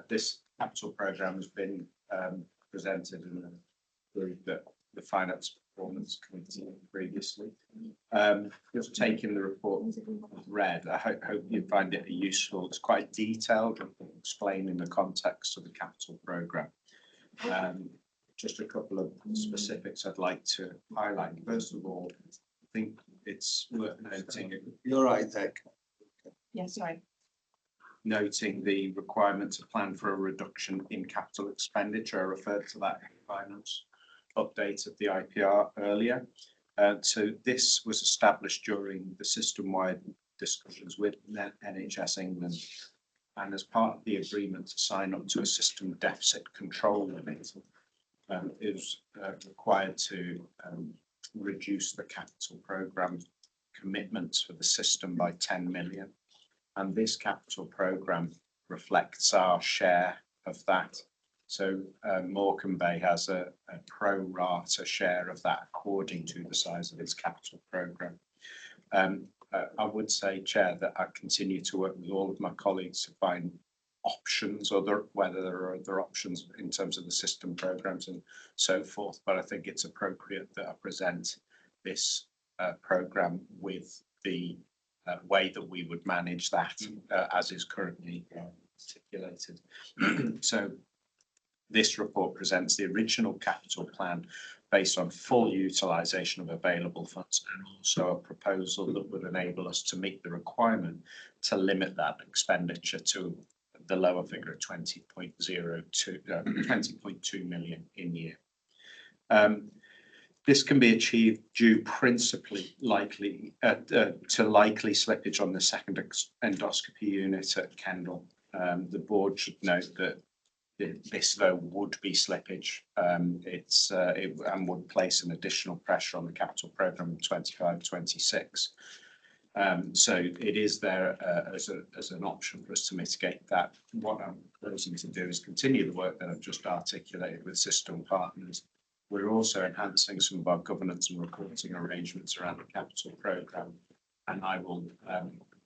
This capital programme has been presented and approved at the Finance Performance Committee previously. Just taking the report read, I hope you find it useful. It's quite detailed, explaining the context of the capital programme. Just a couple of specifics I'd like to highlight. First of all, I think it's worth noting. You're right, Nick. Yes, sorry. Noting the requirement to plan for a reduction in capital expenditure. I referred to that in the finance update of the IPR earlier. So this was established during the system-wide discussions with NHS England, and as part of the agreement to sign up to a system deficit control limit, is required to reduce the capital programme commitments for the system by 10 million. And this capital programme reflects our share of that. So Morecambe Bay has a pro rata share of that according to the size of its capital programme. I would say, Chair, that I continue to work with all of my colleagues to find options, whether there are other options in terms of the system programmes and so forth. But I think it's appropriate that I present this programme with the way that we would manage that as is currently articulated. So this report presents the original capital plan based on full utilisation of available funds, and also a proposal that would enable us to meet the requirement to limit that expenditure to the lower figure of 20.2 million in year. This can be achieved due principally to likely slippage on the second endoscopy unit at Kendal. The board should note that this, though, would be slippage. It would place an additional pressure on the capital programme in 25-26. So it is there as an option for us to mitigate that. What I'm proposing to do is continue the work that I've just articulated with system partners. We're also enhancing some of our governance and reporting arrangements around the capital programme, and I will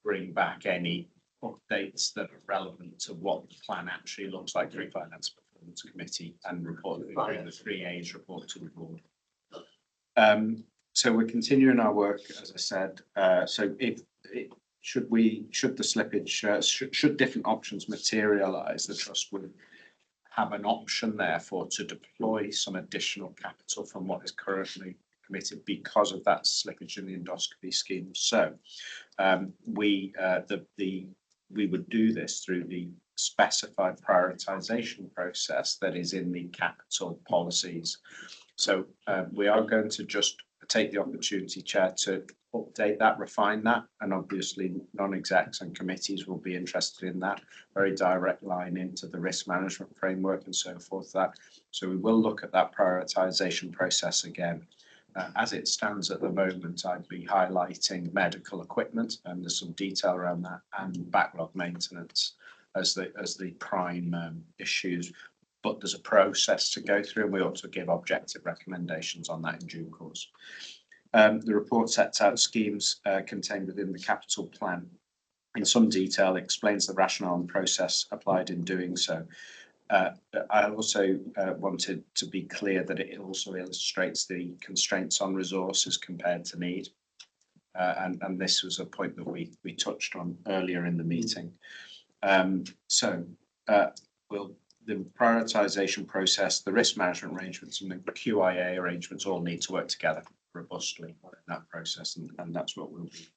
bring back any updates that are relevant to what the plan actually looks like through Finance Performance Committee and report through the 3A's report to the board. So we're continuing our work, as I said. So should the slippage, should different options materialise, the trust would have an option therefore to deploy some additional capital from what is currently committed because of that slippage in the endoscopy scheme. So we would do this through the specified prioritisation process that is in the capital policies. So we are going to just take the opportunity, Chair, to update that, refine that, and obviously non-execs and committees will be interested in that. Very direct line into the risk management framework and so forth. So we will look at that prioritisation process again. As it stands at the moment, I'd be highlighting medical equipment, and there's some detail around that, and backlog maintenance as the prime issues. But there's a process to go through, and we ought to give objective recommendations on that in due course. The report sets out schemes contained within the capital plan in some detail, explains the rationale and process applied in doing so. I also wanted to be clear that it also illustrates the constraints on resources compared to need. And this was a point that we touched on earlier in the meeting. The prioritisation process, the risk management arrangements and the QIA arrangements all need to work together robustly in that process, and that's what we'll be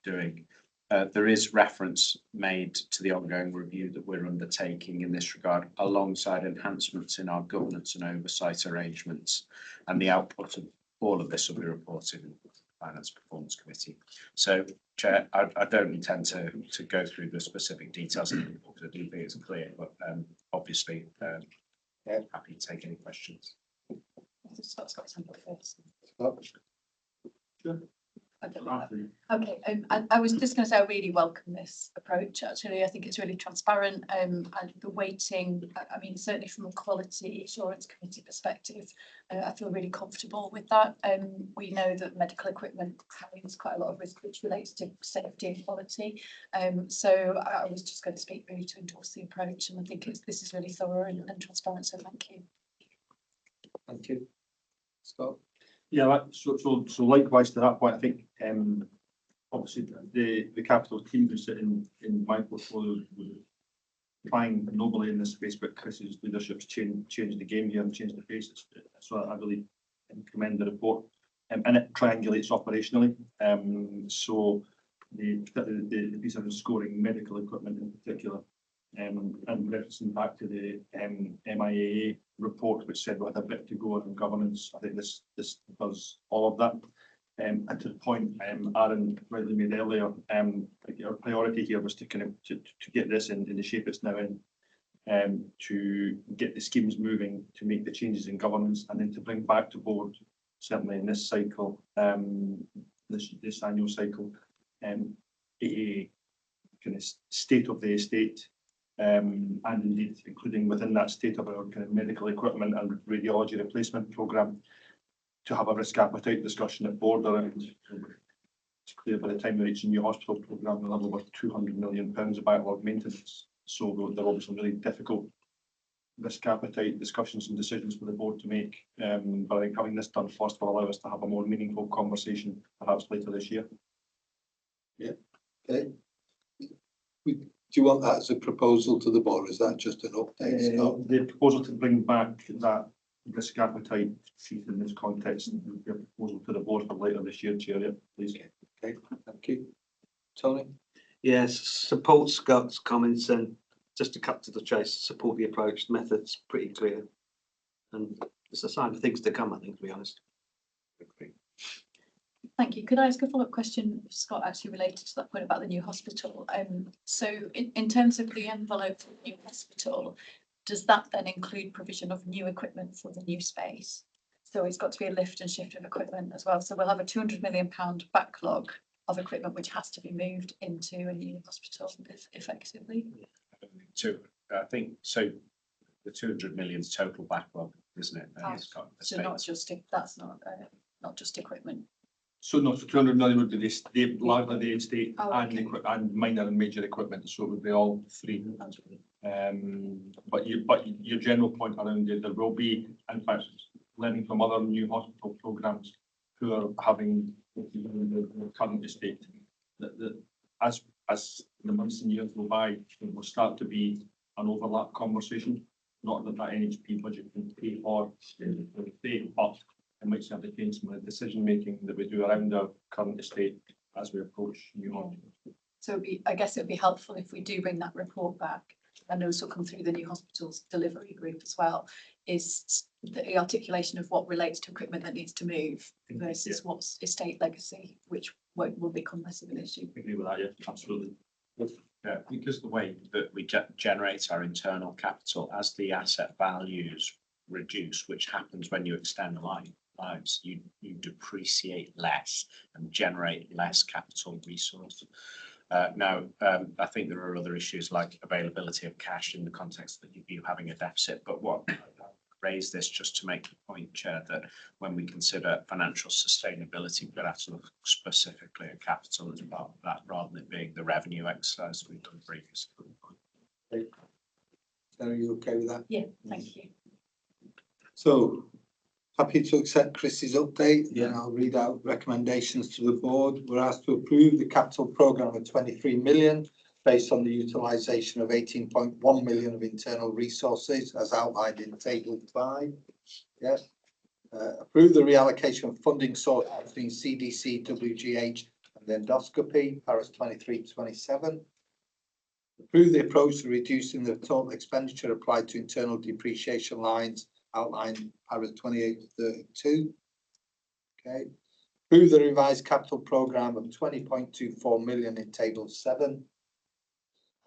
doing. There is reference made to the ongoing review that we're undertaking in this regard, alongside enhancements in our governance and oversight arrangements, and the output of all of this will be reported in the Finance Performance Committee. So, Chair, I don't intend to go through the specific details of the report because I do think it's clear, but obviously happy to take any questions. Scott's got something first. Sure. I don't know. Okay, I was just going to say I really welcome this approach. Actually, I think it's really transparent. And the weighting, I mean, certainly from a quality assurance committee perspective, I feel really comfortable with that. We know that medical equipment carries quite a lot of risk, which relates to safety and quality. So I was just going to speak really to endorse the approach, and I think this is really thorough and transparent. So thank you. Thank you, Scott. Yeah, so likewise to that point, I think obviously the capital team who sit in my portfolio was trying nobly in this space, but Chris's leadership's changed the game here and changed the face. So I really commend the report, and it triangulates operationally. So the piece of scoring medical equipment in particular, and referencing back to the MIAA report, which said we had a bit to go on governance. I think this does all of that. And to the point Aaron rightly made earlier, our priority here was to kind of to get this in the shape it's now in, to get the schemes moving, to make the changes in governance, and then to bring back to board, certainly in this cycle, this annual cycle, a kind of state of the estate, and indeed including within that state of our kind of medical equipment and radiology replacement programme, to have a risk appetite discussion at board around. It's clear by the time we reach a new hospital programme, we'll have over £200 million of backlog maintenance. So there will be some really difficult risk appetite discussions and decisions for the board to make. But I think having this done first will allow us to have a more meaningful conversation perhaps later this year. Yeah. Okay. Do you want that as a proposal to the board? Is that just an update, Scott? The proposal to bring back that risk appetite sheet in this context, would be a proposal to the board for later this year, Chair. Yeah, please. Okay, thank you. Tony? Yes, support Scott's comments, and just to cut to the chase, support the approach. The method's pretty clear, and it's a sign of things to come, I think, to be honest. Thank you. Could I ask a follow-up question, Scott, actually related to that point about the new hospital? So in terms of the envelope for the new hospital, does that then include provision of new equipment for the new space? So it's got to be a lift and shift of equipment as well. So we'll have a £200 million backlog of equipment which has to be moved into a new hospital effectively. I think so. The 200 million total backlog, isn't it? So not just that's not just equipment. So no, so 200 million would be largely the estate okay. and minor and major equipment. So it would be all three. But your general point around it, there will be, in fact, learning from other new hospital programmes who are having the current estate, that as the months and years go by, it will start to be an overlap conversation. Not that NHP budget can pay for the estate, but it might certainly change some of the decision making that we do around our current estate as we approach new hospitals. So I guess it would be helpful if we do bring that report back, and also come through the new hospitals delivery group as well, is the articulation of what relates to equipment that needs to move versus what's estate legacy, which will become less of an issue. I agree with that, yeah, absolutely. Yeah, because the way that we generate our internal capital, as the asset values reduce, which happens when you extend the lives, you depreciate less and generate less capital resource. Now, I think there are other issues like availability of cash in the context that you having a deficit. But what I raise this just to make the point, Chair, that when we consider financial sustainability, we've got to look specifically at capital as part of that, rather than it being the revenue exercise we've done previously. Are you okay with that? Yeah, thank you. So happy to accept Chris's update. Yeah. And I'll read out recommendations to the board. We're asked to approve the capital programme of 23 million based on the utilisation of 18.1 million of internal resources as outlined in table 5. Yes. Approve the reallocation of funding source between CDC, WGH and endoscopy, Paris 23-27. Approve the approach to reducing the total expenditure applied to internal depreciation lines outlined Paris 28-32. Okay. Approve the revised capital programme of 20.24 million in table 7.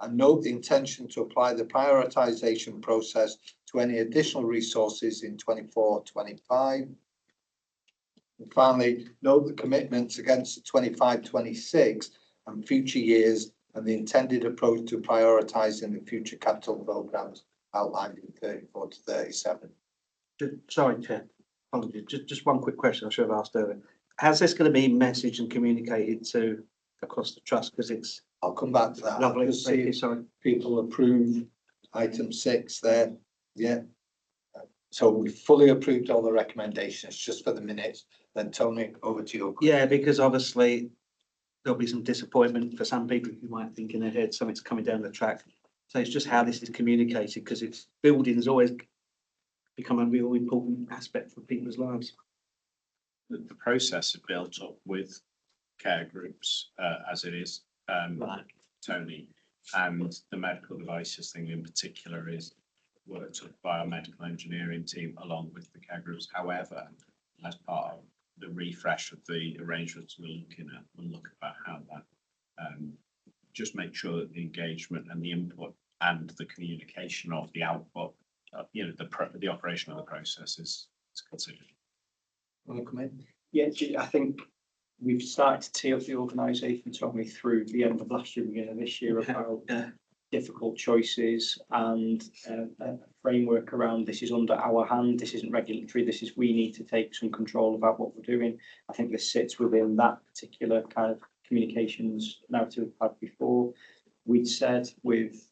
And note the intention to apply the prioritisation process to any additional resources in 24-25. And finally, note the commitments against the 25-26 and future years and the intended approach to prioritising the future capital programmes outlined in 34 to 37. Sorry, Chair, apologies, just one quick question I should have asked earlier. How's this going to be messaged and communicated to across the trust? Because it's I'll come back to that. lovely, Just thank see you, if sorry. people approve item 6 there. Yeah. So we fully approved all the recommendations just for the minutes. Then Tony, over to you. Yeah, because obviously there'll be some disappointment for some people who might think in their head something's coming down the track. So it's just how this is communicated, because it's building has always become a real important aspect for people's lives. The process is built up with care groups, as it is, Right. Tony, and the medical devices thing in particular is worked up by our medical engineering team along with the care groups. However, as part of the refresh of the arrangements we're looking at, we'll look about how that just make sure that the engagement and the input and the communication of the output, the operation of the process is considered. Want to come in? Yeah, I think we've started to tee up the organisation, Tommy, through the end of last year, beginning of this year, about difficult choices and a framework around this is under our hand, this isn't regulatory, this is we need to take some control about what we're doing. I think this sits within that particular kind of communications narrative we've had before. We'd said with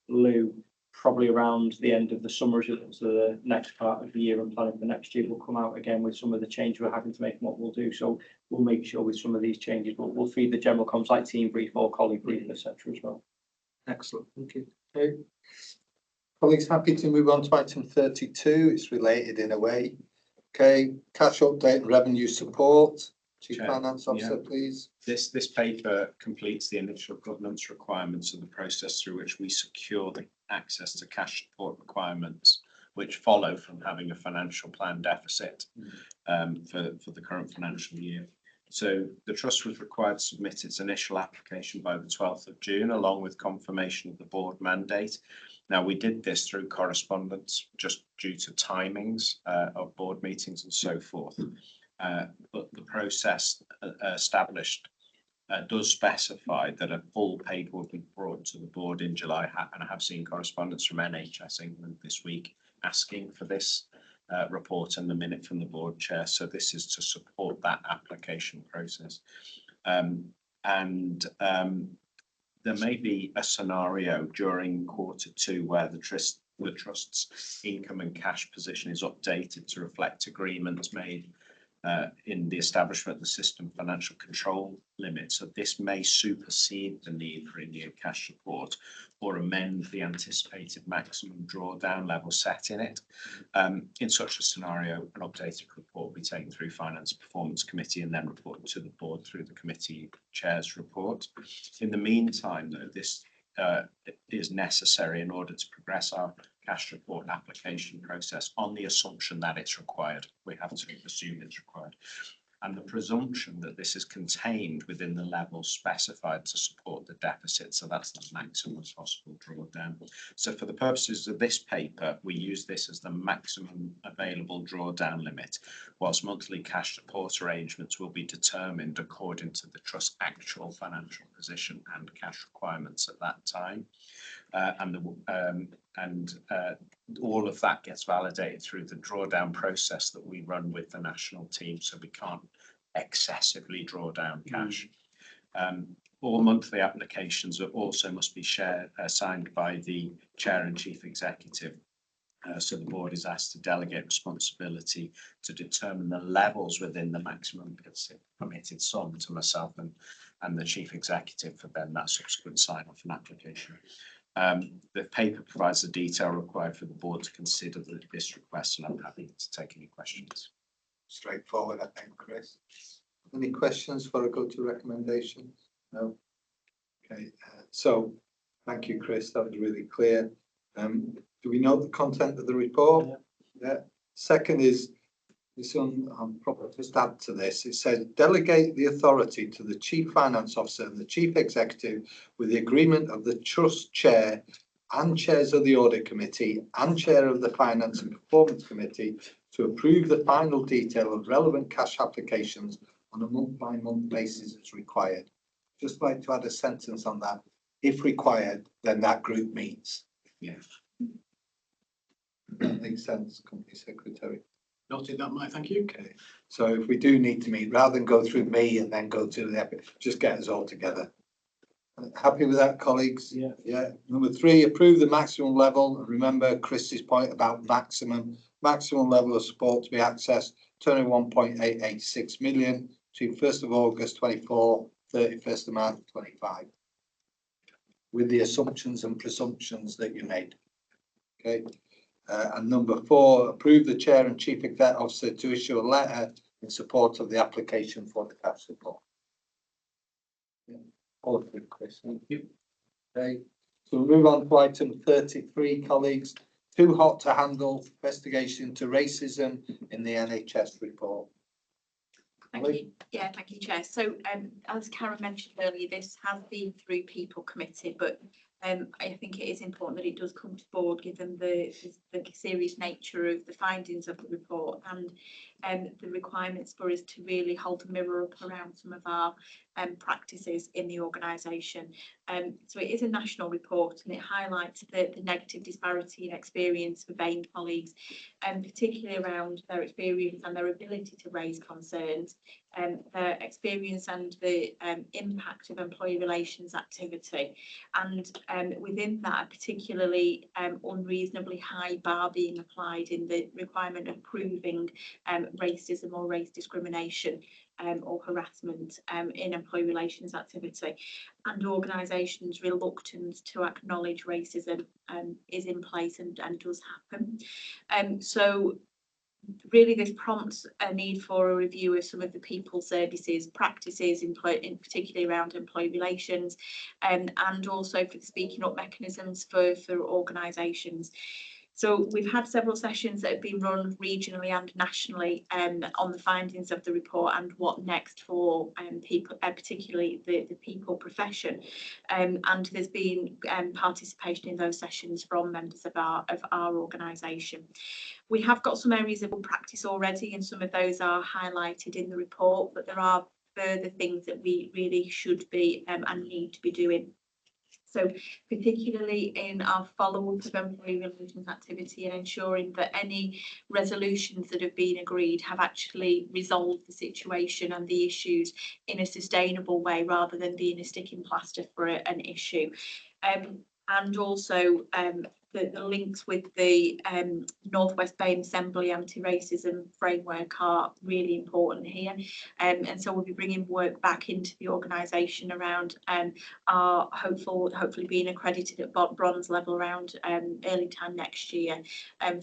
Lou, probably around the end of the summer, so the next part of the year and planning for next year, we'll come out again with some of the change we're having to make and what we'll do. So we'll make sure with some of these changes, we'll feed the general comms like team brief or colleague brief, etc. as well. Excellent, thank you. Okay. Colleagues, happy to move on to item 32. It's related in a way. Okay, cash update and revenue support. Chief Chair, Finance Officer, please. This paper completes the initial governance requirements of the process through which we secure the access to cash support requirements, which follow from having a financial plan deficit for the current financial year. So the Trust was required to submit its initial application by the 12th of June, along with confirmation of the board mandate. Now, we did this through correspondence just due to timings of board meetings and so forth. But the process established does specify that a full paper will be brought to the board in July, and I have seen correspondence from NHS England this week asking for this report and the minute from the board chair. So this is to support that application process. There may be a scenario during Q2 where the Trust's income and cash position is updated to reflect agreements made in the establishment of the system financial control limit. So this may supersede the need for immediate cash support or amend the anticipated maximum drawdown level set in it. In such a scenario, an updated report will be taken through Finance Performance Committee and then reported to the board through the committee chair's report. In the meantime, though, this is necessary in order to progress our cash report application process on the assumption that it's required. We have to assume it's required. And the presumption that this is contained within the level specified to support the deficit. So that's the maximum possible drawdown. So for the purposes of this paper, we use this as the maximum available drawdown limit, whilst monthly cash support arrangements will be determined according to the Trust's actual financial position and cash requirements at that time. All of that gets validated through the drawdown process that we run with the national team, so we can't excessively draw down cash. All monthly applications also must be signed by the chair and chief executive. So the board is asked to delegate responsibility to determine the levels within the maximum permitted sum to myself and the chief executive for then that subsequent sign off an application. The paper provides the detail required for the board to consider this request, and I'm happy to take any questions. Straightforward, I think, Chris. Any questions before I go to recommendations? No? Okay, so thank you, Chris. That was really clear. Do we know the content of the report? Yeah. Second is, this one, I'll probably just add to this. It says delegate the authority to the Chief Finance Officer and the Chief Executive with the agreement of the Trust Chair and chairs of the Audit Committee and Chair of the Finance and Performance Committee to approve the final detail of relevant cash applications on a month-by-month basis as required. Just like to add a sentence on that. If required, then that group meets. Yes. That makes sense, Company Secretary. Noted that, Mike, thank you. Okay, so if we do need to meet, rather than go through me and then go to the, just get us all together. Happy with that, colleagues? Yeah. Yeah. Number 3, approve the maximum level. And remember Chris's point about maximum level of support to be accessed, turning 1.886 million between 1st of August 24, 31st of March 25. With the assumptions and presumptions that you made. Okay. And number 4, approve the chair and chief exec officer to issue a letter in support of the application for the cash support. Yeah. All of it, Chris. Thank you. Okay. So we'll move on to item 33, colleagues. Too hot to handle investigation into racism in the NHS report. Thank you. Yeah, thank you, Chair. So as Karen mentioned earlier, this has been through People Committee, but I think it is important that it does come to board given the serious nature of the findings of the report and the requirements for us to really hold a mirror up around some of our practices in the organisation. So it is a national report and it highlights the negative disparity in experience for BAME colleagues, particularly around their experience and their ability to raise concerns, their experience and the impact of employee relations activity. And within that, particularly unreasonably high bar being applied in the requirement of proving racism or race discrimination or harassment in employee relations activity, and organisations' reluctance to acknowledge racism is in place and does happen. So really this prompts a need for a review of some of the people services practices in particularly around employee relations, and also for the speaking up mechanisms for organisations. So we've had several sessions that have been run regionally and nationally on the findings of the report and what next for people, particularly the people profession. And there's been participation in those sessions from members of our organisation. We have got some areas of practice already, and some of those are highlighted in the report, but there are further things that we really should be and need to be doing. So particularly in our follow-up of employee relations activity and ensuring that any resolutions that have been agreed have actually resolved the situation and the issues in a sustainable way rather than being a sticking plaster for an issue. And also the links with the North West BAME Assembly anti-racism framework are really important here, and so we'll be bringing work back into the organisation around our hopefully being accredited at bronze level around early time next year,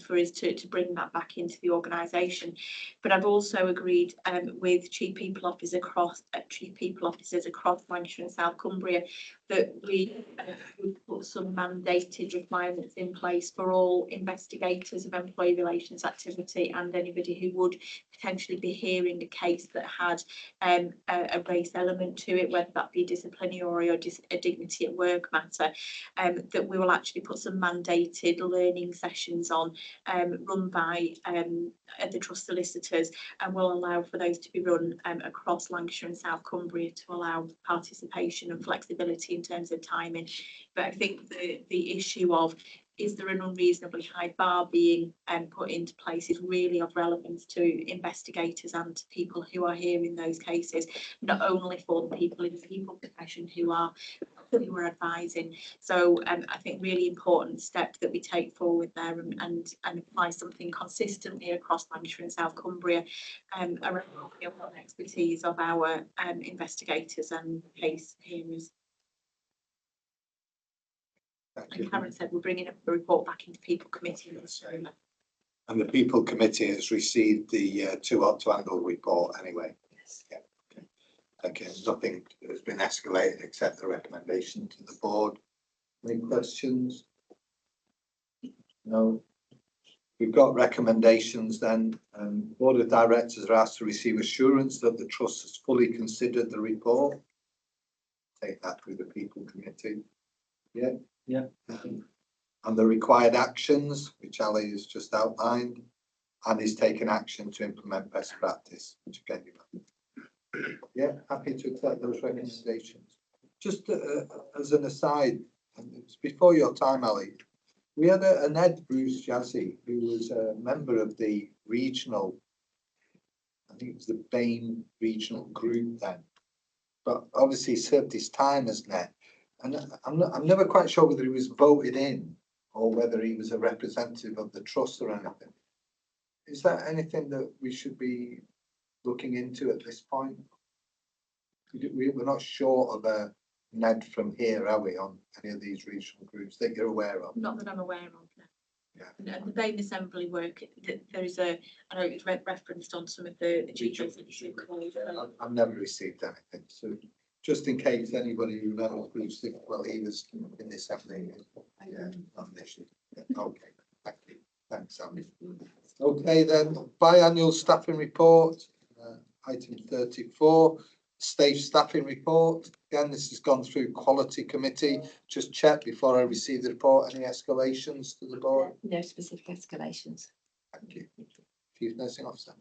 for us to bring that back into the organisation. But I've also agreed with chief people officers across Lancashire and South Cumbria that we would put some mandated requirements in place for all investigators of employee relations activity and anybody who would potentially be hearing a case that had a race element to it, whether that be disciplinary or a dignity at work matter, that we will actually put some mandated learning sessions on, run by the trust solicitors, and will allow for those to be run across Lancashire and South Cumbria to allow participation and flexibility in terms of timing. But I think the issue of is there an unreasonably high bar being put into place is really of relevance to investigators and to people who are hearing those cases, not only for the people in the people profession who are advising. So I think really important step that we take forward there and apply something consistently across Lancashire and South Cumbria around the expertise of our investigators and case hearers. And Karen said we're bringing up the report back into People Committee. And the People Committee has received the Too Hot to Handle report anyway. Yes. Yeah. Okay. Nothing has been escalated except the recommendation to the board. Any questions? No. We've got recommendations then. Board of Directors are asked to receive assurance that the Trust has fully considered the report. Take that with the People Committee. Yeah. Yeah. And the required actions, which Ali has just outlined, and is taking action to implement best practice, which again, yeah, happy to accept those recommendations. Just as an aside, and it's before your time, Ali, we had an Ed Bruce Jazzy, who was a member of the regional, I think it was the Bain regional group then, but obviously served his time as Ned. And I'm never quite sure whether he was voted in or whether he was a representative of the trust or anything. Is that anything that we should be looking into at this point? We're not short of a Ned from here, are we, on any of these regional groups that you're aware of? Not that I'm aware of. No. Yeah. And the Bain Assembly work, there is a, I know it was referenced on some of the chief executive calls. I've never received anything, so just in case anybody remembers Bruce, think, well, he was in the assembly. Yeah, not an issue. Yeah, okay, thank you. Thanks, Andy. Okay, then, biannual staffing report, item 34, stage staffing report. Again, this has gone through quality committee. Just check before I receive the report, any escalations to the board? No specific escalations. Thank you. Chief Nursing Officer.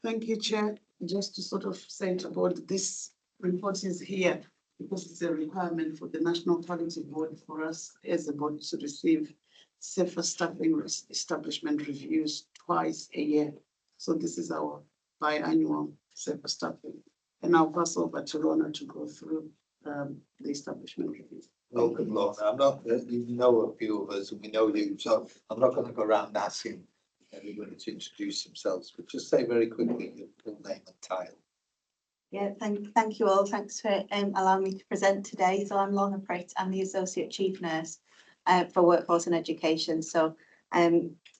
Thank you, Chair. Just to sort of say to the board, this report is here because it's a requirement for the National Quality Board for us as a board to receive safer staffing establishment reviews twice a year. So this is our biannual safer staffing. And I'll pass over to Lorna to go through the establishment reviews. Welcome, Lorna. I'm not, you know a few of us, and we know you, so I'm not going to go around asking everybody to introduce themselves, but just say very quickly your full name and title. Yeah, thank you all. Thanks for allowing me to present today. So I'm Lorna Pritt. I'm the Associate Chief Nurse for Workforce and Education. So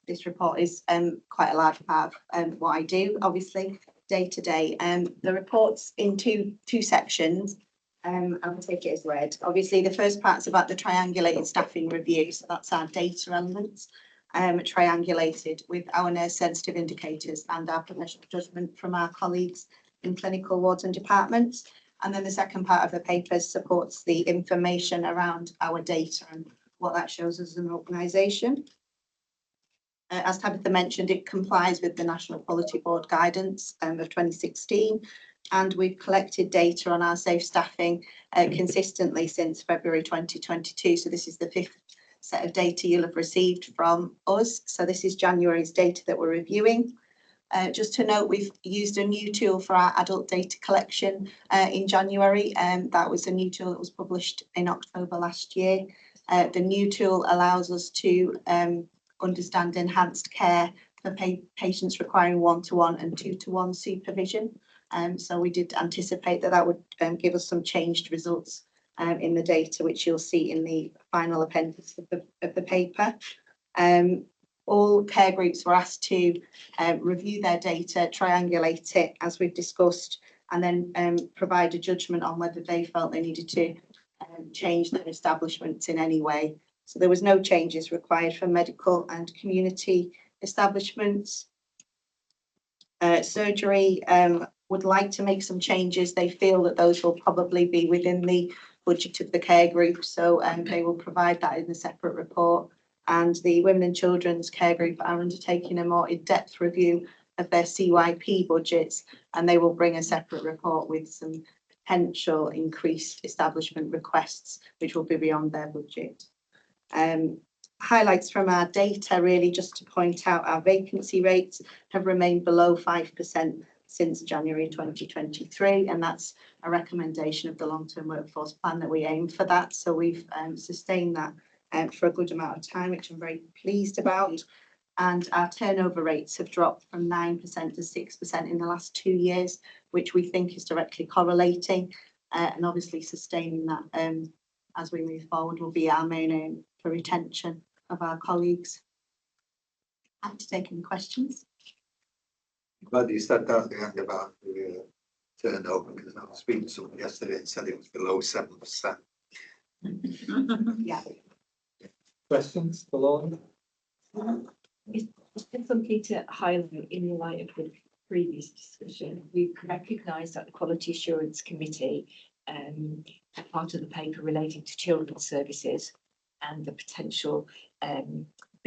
this report is quite a large part of what I do, obviously, day to day. The report's in two sections. I will take it as read. Obviously, the first part's about the triangulated staffing review. So that's our data elements, triangulated with our nurse sensitive indicators and our professional judgment from our colleagues in clinical wards and departments. And then the second part of the paper supports the information around our data and what that shows us as an organisation. As Tabitha mentioned, it complies with the National Quality Board guidance of 2016, and we've collected data on our safe staffing consistently since February 2022. So this is the fifth set of data you'll have received from us. So this is January's data that we're reviewing. Just to note, we've used a new tool for our adult data collection in January, and that was a new tool that was published in October last year. The new tool allows us to understand enhanced care for patients requiring one-to-one and two-to-one supervision. So we did anticipate that would give us some changed results in the data, which you'll see in the final appendix of the paper. All care groups were asked to review their data, triangulate it as we've discussed, and then provide a judgment on whether they felt they needed to change their establishments in any way. So there was no changes required for medical and community establishments. Surgery would like to make some changes. They feel that those will probably be within the budget of the care group, so they will provide that in a separate report. And the Women and Children's Care Group are undertaking a more in-depth review of their CYP budgets, and they will bring a separate report with some potential increased establishment requests, which will be beyond their budget. Highlights from our data, really, just to point out, our vacancy rates have remained below 5% since January 2023, and that's a recommendation of the long-term workforce plan that we aim for that. So we've sustained that for a good amount of time, which I'm very pleased about. And our turnover rates have dropped from 9% to 6% in the last 2 years, which we think is directly correlating, and obviously sustaining that as we move forward will be our main aim for retention of our colleagues. Happy to take any questions. But you said that at the end about the turnover, because I was speaking to someone yesterday and said it was below 7%. Yeah. Questions for Lorna? It's just something to highlight in light of the previous discussion. We've recognised that the Quality Assurance Committee, part of the paper relating to children's services and the potential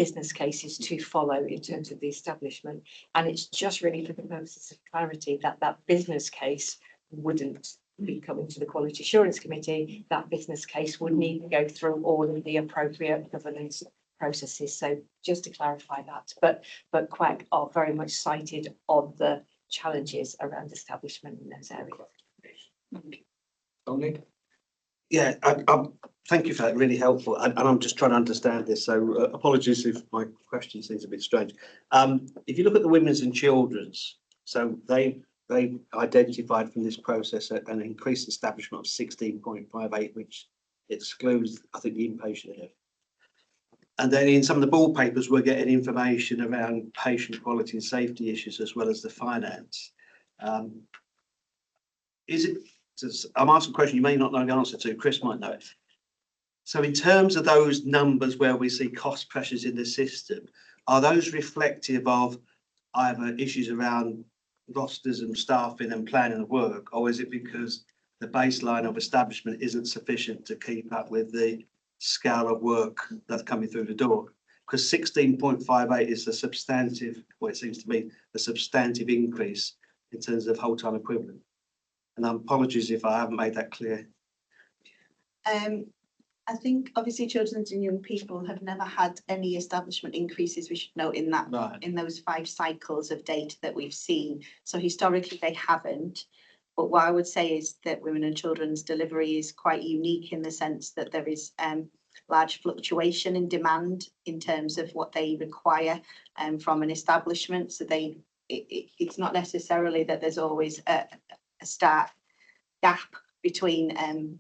business cases to follow in terms of the establishment. And it's just really for the purposes of clarity that that business case wouldn't be coming to the Quality Assurance Committee. That business case would need to go through all of the appropriate governance processes. So just to clarify that, but QAC are very much cited on the challenges around establishment in those areas. Tony? Yeah, thank you for that, really helpful. And I'm just trying to understand this. So apologies if my question seems a bit strange. If you look at the women's and children's, so they identified from this process an increased establishment of 16.58, which excludes, I think, the inpatient here. And then in some of the ball papers, we're getting information around patient quality and safety issues as well as the finance. I'm asking a question you may not know the answer to, Chris might know it. So in terms of those numbers where we see cost pressures in the system, are those reflective of either issues around rosters and staffing and planning of work, or is it because the baseline of establishment isn't sufficient to keep up with the scale of work that's coming through the door? Because 16.58 is a substantive, well, it seems to me, a substantive increase in terms of whole-time equivalent. And apologies if I haven't made that clear. I think obviously children and young people have never had any establishment increases, we should note, in that Right. in those 5 cycles of data that we've seen. So historically they haven't. But what I would say is that women and children's delivery is quite unique in the sense that there is large fluctuation in demand in terms of what they require from an establishment. So it's not necessarily that there's always a stark gap between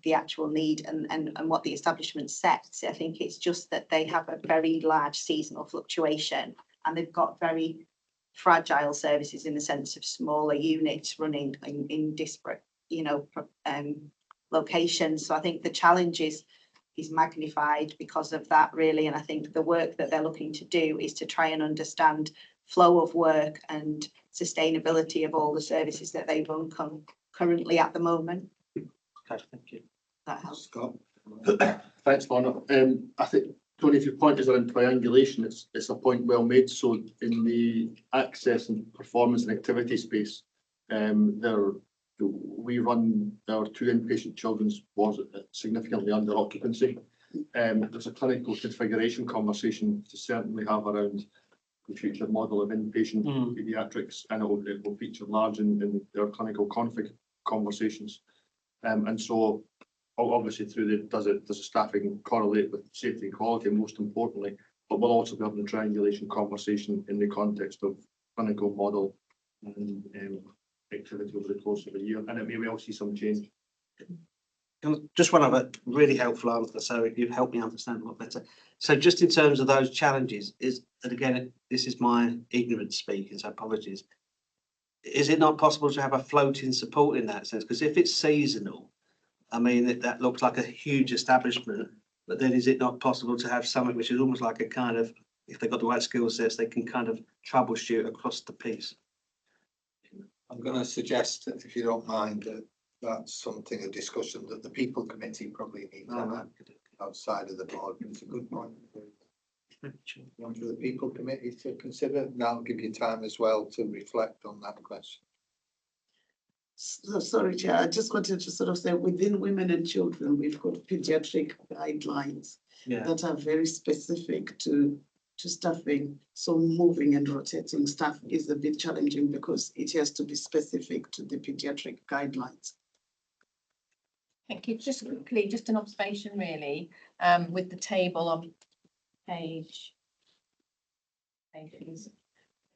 the actual need and what the establishment sets. I think it's just that they have a very large seasonal fluctuation and they've got very fragile services in the sense of smaller units running in disparate, locations. So I think the challenge is magnified because of that, really. And I think the work that they're looking to do is to try and understand flow of work and sustainability of all the services that they run currently at the moment. Okay, thank you. That helps. Scott? Thanks, Lorna. I think, Tony, if your point is around triangulation, it's a point well made. So in the access and performance and activity space, we run our 2 inpatient children's wards significantly under occupancy. There's a clinical configuration conversation to certainly have around the future model of inpatient paediatrics, and it will feature large in their clinical config conversations. And so obviously through does the staffing correlate with safety and quality, most importantly, but we'll also be having a triangulation conversation in the context of clinical model and activity over the course of a year, and it may well see some change. Just one other really helpful answer, so you've helped me understand a lot better. So just in terms of those challenges, and again, this is my ignorance speaking, so apologies. Is it not possible to have a floating support in that sense? Because if it's seasonal, I mean, that looks like a huge establishment, but then is it not possible to have something which is almost like a kind of, if they've got the right skill sets, they can kind of troubleshoot across the piece? I'm going to suggest that, if you don't mind, that's a discussion that the People Committee probably need to have outside of the board. It's a good point. One for the People Committee to consider. That'll give you time as well to reflect on that question. So, sorry, Chair, I just wanted to sort of say within women and children, we've got pediatric guidelines that are very specific to staffing. So moving and rotating staff is a bit challenging because it has to be specific to the pediatric guidelines. Thank you. Just quickly, just an observation really, with the table on pages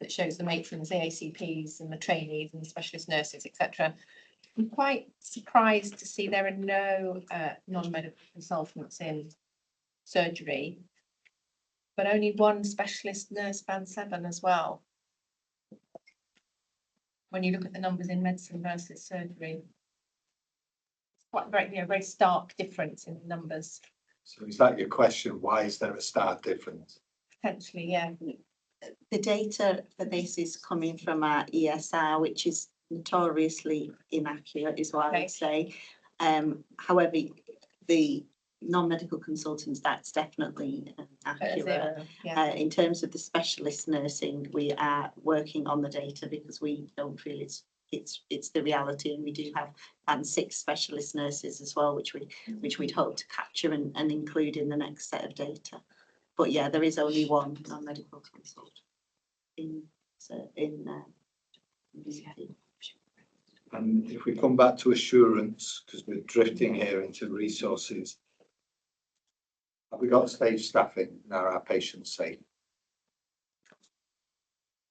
that shows the matrons, the ACPs and the trainees and the specialist nurses, etc. I'm quite surprised to see there are no non-medical consultants in surgery, but only 1 specialist nurse band 7 as well. When you look at the numbers in medicine versus surgery, it's quite very stark difference in the numbers. So is that your question? Why is there a stark difference? Potentially, yeah. The data for this is coming from our ESR, which is notoriously inaccurate, is what I would say. However, the non-medical consultants, that's definitely accurate. In terms of the specialist nursing, we are working on the data because we don't feel it's the reality, and we do have band 6 specialist nurses as well, which we'd hope to capture and include in the next set of data. But yeah, there is only one non-medical consultant in And if we come back to assurance, because we're drifting here into resources, have we got stage staffing and are our patients safe?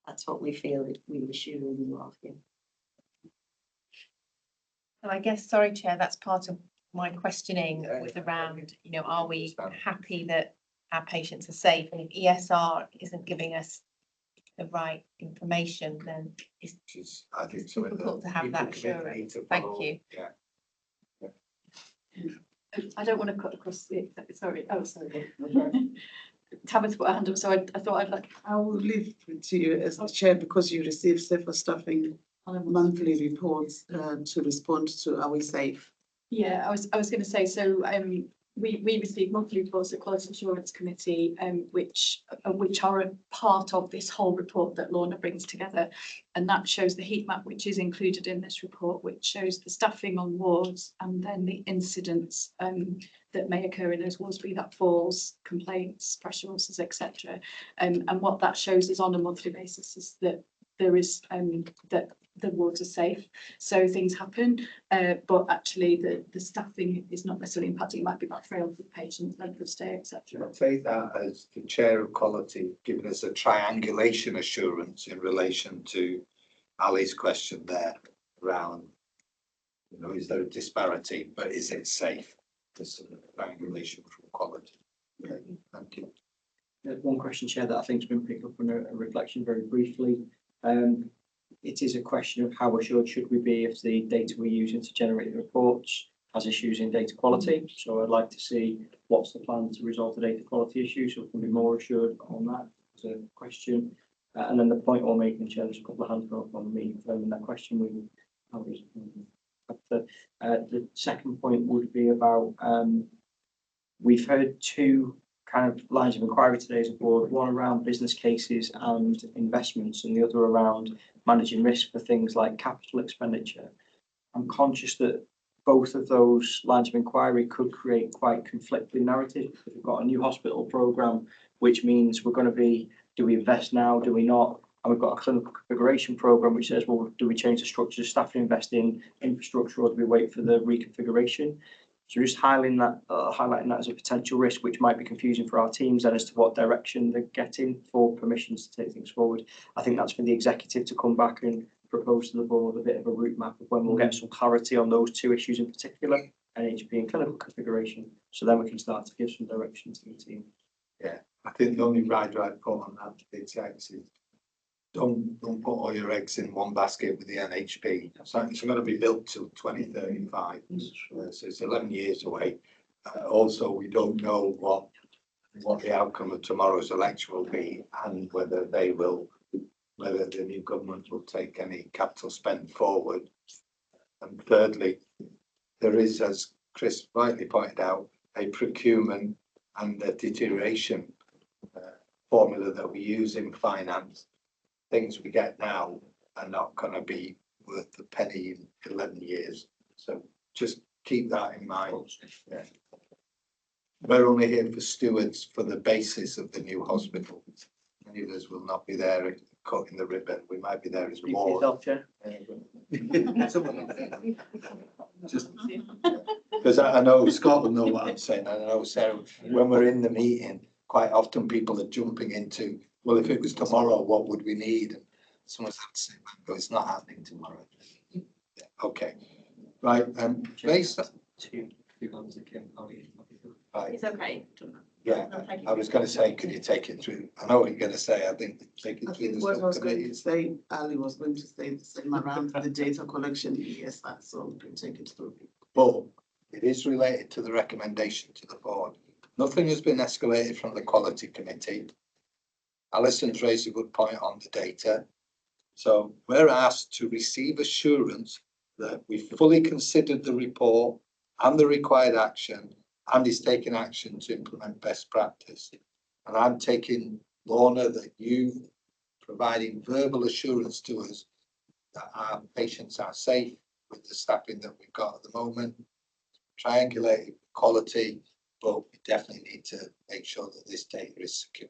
That's what we feel we assure you of. Yeah. And I guess, sorry, Chair, that's part of my questioning Yeah, was yeah. around, you know, are we Understand. happy that our patients are safe? And if ESR isn't giving us the right information, then it's Which is, I think, something difficult to have people that committee need assurance. to Thank follow. you. Yeah. I don't want to cut across the, sorry, Tabitha put her hand up, so I thought I'd like. I will leave it to you as the chair because you receive safer staffing monthly reports to respond to are we safe? Yeah, I was going to say, so we receive monthly reports at Quality Assurance Committee, which are a part of this whole report that Lorna brings together, and that shows the heat map which is included in this report, which shows the staffing on wards and then the incidents that may occur in those wards, be that falls, complaints, pressure ulcers, etc. And what that shows is on a monthly basis is that there is that the wards are safe, so things happen, but actually the staffing is not necessarily impacting. It might be about frailty of patients, length of stay, etc. I'll take that as the chair of quality giving us a triangulation assurance in relation to Ali's question there around, you know, is there a disparity, but is it safe? This sort of triangulation from quality. Okay, thank you. There's one question, Chair, that I think has been picked up on a reflection very briefly. It is a question of how assured should we be if the data we're using to generate the reports has issues in data quality. So I'd like to see what's the plan to resolve the data quality issue, so we can be more assured on that as a question. And then the point we're making, Chair, there's a couple of hands up on me confirming that question. The second point would be about we've heard two kind of lines of inquiry today as a board, one around business cases and investments, and the other around managing risk for things like capital expenditure. I'm conscious that both of those lines of inquiry could create quite conflicting narratives, because we've got a new hospital programme, which means we're going to be, do we invest now, do we not? And we've got a clinical configuration programme which says, well, do we change the structure of staff and invest in infrastructure, or do we wait for the reconfiguration? So just highlighting that as a potential risk, which might be confusing for our teams and as to what direction they're getting for permissions to take things forward. I think that's for the executive to come back and propose to the board a bit of a route map of when we'll get some clarity on those two issues in particular, NHP and clinical configuration. So then we can start to give some direction to the team. Yeah, I think the only rider I'd put on that is don't put all your eggs in one basket with the NHP. So it's going to be built till 2035. So it's 11 years away. Also, we don't know what the outcome of tomorrow's election will be, and whether the new government will take any capital spend forward. And thirdly, there is, as Chris rightly pointed out, a procurement and a deterioration formula that we use in finance. Things we get now are not going to be worth a penny in 11 years. So just keep that in mind. Yeah. We're only here for stewards for the basis of the new hospital. Many of us will not be there cutting the ribbon. We might be there as more. Just because I know Scott will know what I'm saying. I know Sarah, when we're in the meeting, quite often people are jumping into, well, if it was tomorrow, what would we need? And someone's had to say, but it's not happening tomorrow. Yeah, okay, right. Based on right. It's okay. Yeah, I was going to say, could you take it through? I know what you're going to say. I think take it I through think the what I was going to subcommittees. say, Ali was going to say the same around the data collection. Yes, that's so we can take it through. But it is related to the recommendation to the board. Nothing has been escalated from the quality committee. Alison's raised a good point on the data. So we're asked to receive assurance that we fully considered the report and the required action, and is taking action to implement best practice. And I'm taking, Lorna, that you providing verbal assurance to us that our patients are safe with the staffing that we've got at the moment, triangulated quality, but we definitely need to make sure that this data is secure.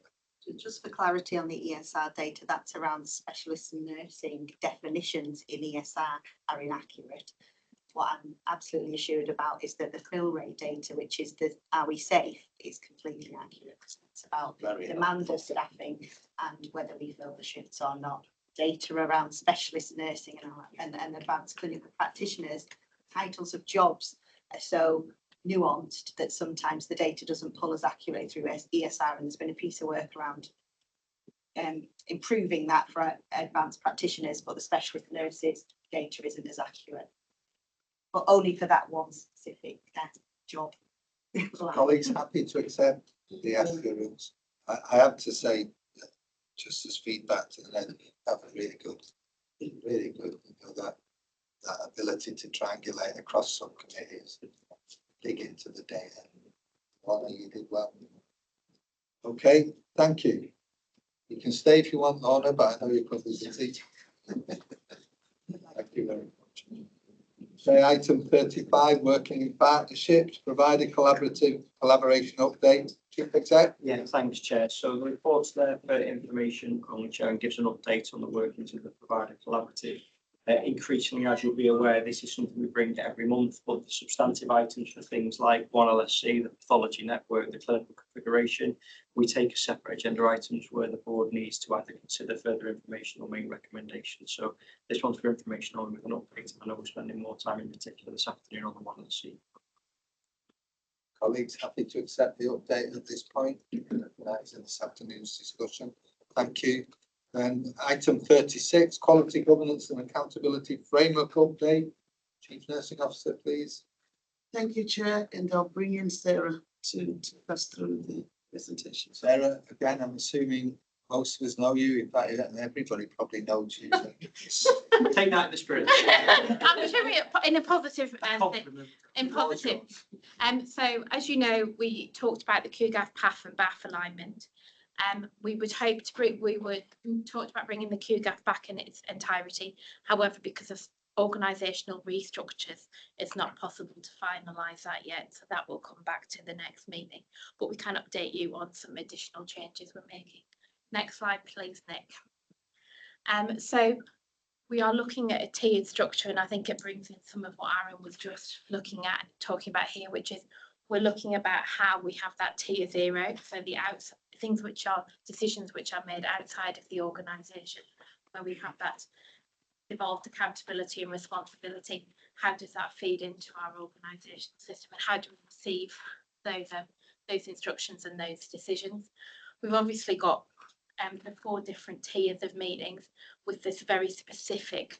Just for clarity on the ESR data, that's around specialists and nursing definitions in ESR are inaccurate. What I'm absolutely assured about is that the fill rate data, which is the are we safe, is completely accurate. It's about demand of staffing and whether we fill the shifts or not. Data around specialist nursing and advanced clinical practitioners, titles of jobs are so nuanced that sometimes the data doesn't pull as accurately through ESR, and there's been a piece of work around improving that for advanced practitioners, but the specialist nurses data isn't as accurate. But only for that one specific job. Colleagues, happy to accept the assurance. I have to say, just as feedback to the end, that was really good. Really good. You know, that ability to triangulate across subcommittees, dig into the data. Lorna, you did well. Okay, thank you. You can stay if you want, Lorna, but I know you're probably busy. Thank you very much. Okay, item 35, working in partnerships, provide a collaboration update. Chief Exec. Yeah, thanks, Chair. So the report's there for information on which gives an update on the workings of the provider collaborative. Increasingly, as you'll be aware, this is something we bring every month, but the substantive items for things like 1LSC, the pathology network, the clinical configuration, we take as separate agenda items where the board needs to either consider further information or make recommendations. So this one's for information only with an update. I know we're spending more time in particular this afternoon on the 1LSC. Colleagues, happy to accept the update at this point. That's in this afternoon's discussion. Thank you. Then item 36, quality governance and accountability framework update. Chief Nursing Officer, please. Thank you, Chair, and I'll bring in Sarah to pass through the presentation. Sarah, again, I'm assuming most of us know you. In fact, everybody probably knows you. Take that in the spirit. I'm sure in a positive in positive. So as you know, we talked about the QGAF PAF and BAF alignment. We would hope to talked about bringing the QGAF back in its entirety. However, because of organisational restructures, it's not possible to finalise that yet. So that will come back to the next meeting. But we can update you on some additional changes we're making. Next slide, please, Nick. So we are looking at a tiered structure, and I think it brings in some of what Aaron was just looking at, talking about here, which is we're looking about how we have that tier 0, so the things which are decisions which are made outside of the organisation, where we have that evolved accountability and responsibility. How does that feed into our organisational system, and how do we receive those instructions and those decisions? We've obviously got the 4 different tiers of meetings with this very specific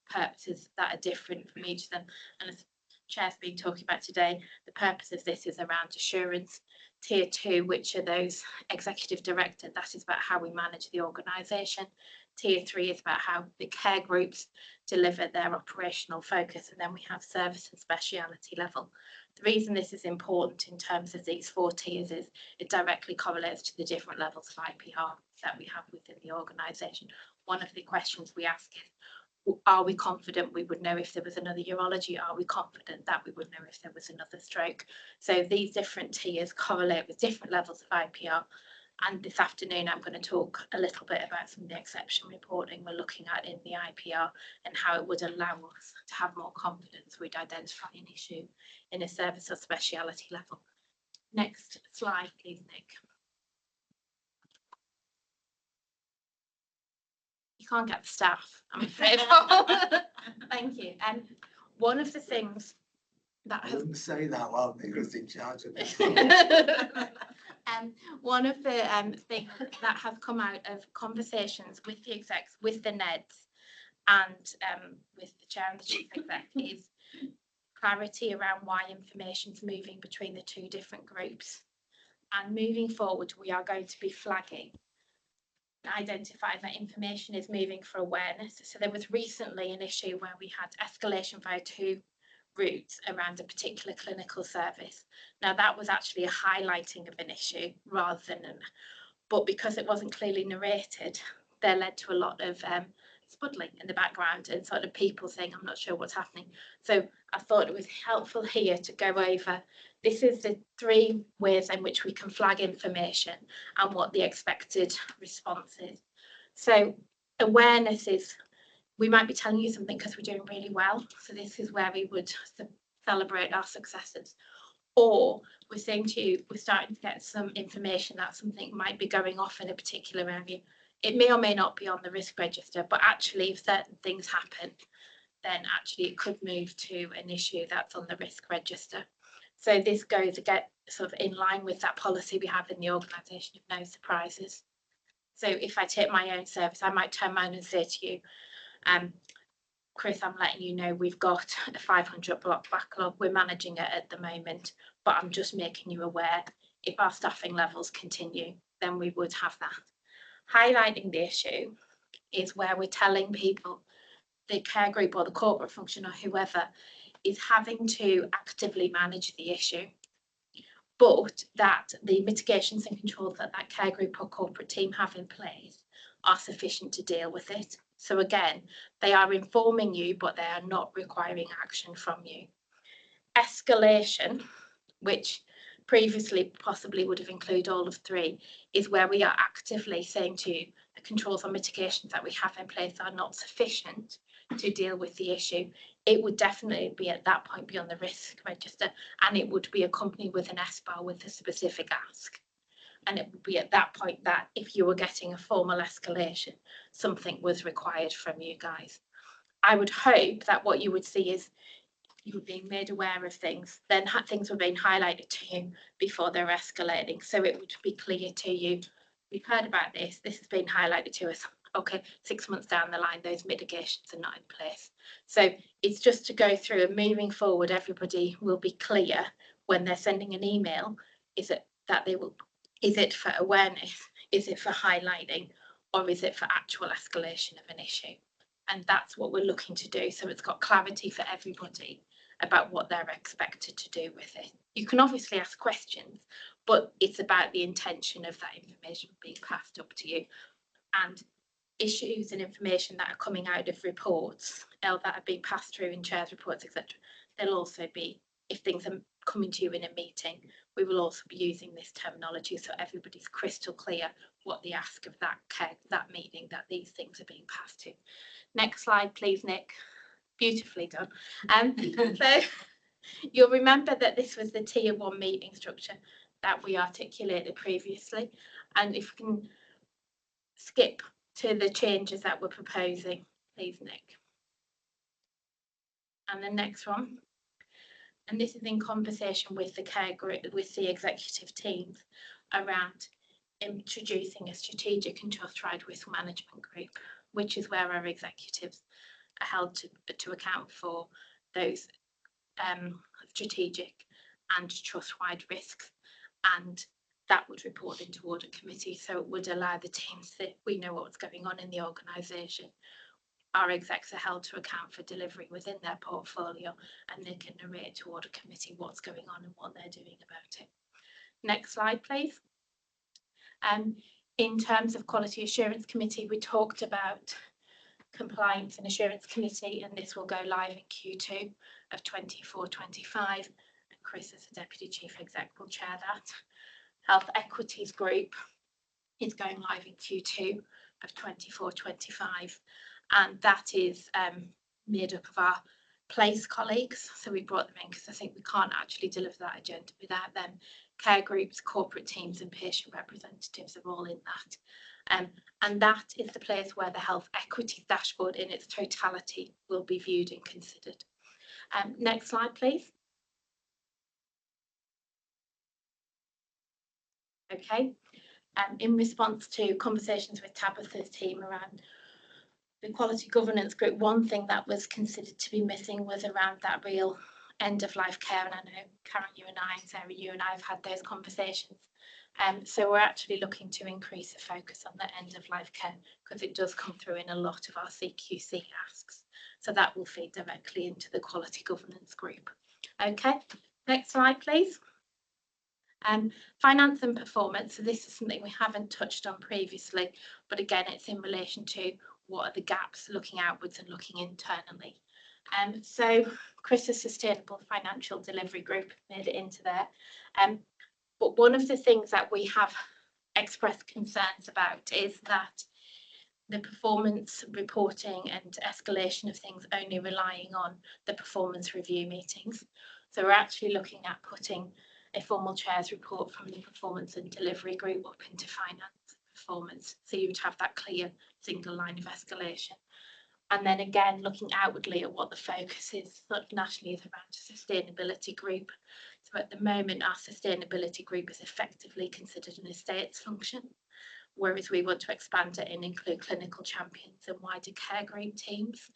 purposes that are different from each of them. And as Chair's been talking about today, the purpose of this is around assurance. Tier 2, which are those executive director, that is about how we manage the organisation. Tier 3 is about how the care groups deliver their operational focus, and then we have service and speciality level. The reason this is important in terms of these 4 tiers is it directly correlates to the different levels of IPR that we have within the organisation. One of the questions we ask is, are we confident we would know if there was another urology? Are we confident that we would know if there was another stroke? So these different tiers correlate with different levels of IPR. And this afternoon, I'm going to talk a little bit about some of the exception reporting we're looking at in the IPR and how it would allow us to have more confidence we'd identify an issue in a service or speciality level. Next slide, please, Nick. You can't get the staff, I'm afraid. Thank you. And one of the things that I wouldn't say that while they was in charge of this. One of the things that has come out of conversations with the execs, with the NEDs, and with the chair and the chief exec is clarity around why information's moving between the 2 different groups. And moving forward, we are going to be flagging and identifying that information is moving for awareness. So there was recently an issue where we had escalation via 2 routes around a particular clinical service. Now that was actually a highlighting of an issue rather than but because it wasn't clearly narrated, there led to a lot of spuddling in the background and sort of people saying, I'm not sure what's happening. So I thought it was helpful here to go over, this is the 3 ways in which we can flag information and what the expected response is. So awareness is, we might be telling you something because we're doing really well. So this is where we would celebrate our successes. Or we're saying to you, we're starting to get some information that something might be going off in a particular area. It may or may not be on the risk register, but actually if certain things happen, then actually it could move to an issue that's on the risk register. So this goes again sort of in line with that policy we have in the organisation of no surprises. So if I take my own service, I might turn around and say to you, Chris, I'm letting you know we've got a 500 block backlog. We're managing it at the moment, but I'm just making you aware if our staffing levels continue, then we would have that. Highlighting the issue is where we're telling people, the care group or the corporate function or whoever is having to actively manage the issue, but that the mitigations and controls that that care group or corporate team have in place are sufficient to deal with it. So again, they are informing you, but they are not requiring action from you. Escalation, which previously possibly would have included all of 3, is where we are actively saying to you, the controls or mitigations that we have in place are not sufficient to deal with the issue. It would definitely be at that point be on the risk register, and it would be accompanied with an SBAR with a specific ask. And it would be at that point that if you were getting a formal escalation, something was required from you guys. I would hope that what you would see is you were being made aware of things, then things were being highlighted to you before they're escalating. So it would be clear to you, we've heard about this, this has been highlighted to us. Okay, 6 months down the line, those mitigations are not in place. So it's just to go through and moving forward, everybody will be clear when they're sending an email, is it that they will, is it for awareness, is it for highlighting, or is it for actual escalation of an issue? And that's what we're looking to do. So it's got clarity for everybody about what they're expected to do with it. You can obviously ask questions, but it's about the intention of that information being passed up to you. And issues and information that are coming out of reports that are being passed through in chairs reports, etc. They'll also be, if things are coming to you in a meeting, we will also be using this terminology so everybody's crystal clear what the ask of that meeting, that these things are being passed to. Next slide, please, Nick. Beautifully done. So you'll remember that this was the tier 1 meeting structure that we articulated previously. And if we can skip to the changes that we're proposing, please, Nick. And the next one. And this is in conversation with the care group, with the executive teams around introducing a strategic and trust-wide risk management group, which is where our executives are held to account for those strategic and trust-wide risks, and that would report into audit committee. So it would allow the teams that we know what's going on in the organisation. Our execs are held to account for delivery within their portfolio, and they can narrate to audit committee what's going on and what they're doing about it. Next slide, please. In terms of quality assurance committee, we talked about compliance and assurance committee, and this will go live in Q2 of 24-25. And Chris, as the deputy chief exec, will chair that. Health equities group is going live in Q2 of 24-25. And that is made up of our place colleagues. So we brought them in because I think we can't actually deliver that agenda without them. Care groups, corporate teams and patient representatives are all in that. And that is the place where the health equity dashboard in its totality will be viewed and considered. Next slide, please. Okay. In response to conversations with Tabitha's team around the quality governance group, one thing that was considered to be missing was around that real end of life care. And I know, Karen, you and I, and Sarah, you and I have had those conversations. So we're actually looking to increase the focus on the end of life care because it does come through in a lot of our CQC asks. So that will feed directly into the quality governance group. Okay, next slide, please. Finance and performance. So this is something we haven't touched on previously, but again, it's in relation to what are the gaps looking outwards and looking internally. So Chris's Sustainable Financial Delivery Group made it into there. But one of the things that we have expressed concerns about is that the performance reporting and escalation of things only relying on the performance review meetings. So we're actually looking at putting a formal chair's report from the performance and delivery group up into finance performance. So you would have that clear single line of escalation. And then again, looking outwardly at what the focus is sort of nationally is around a sustainability group. So at the moment, our sustainability group is effectively considered an estates function, whereas we want to expand it and include clinical champions and wider care group teams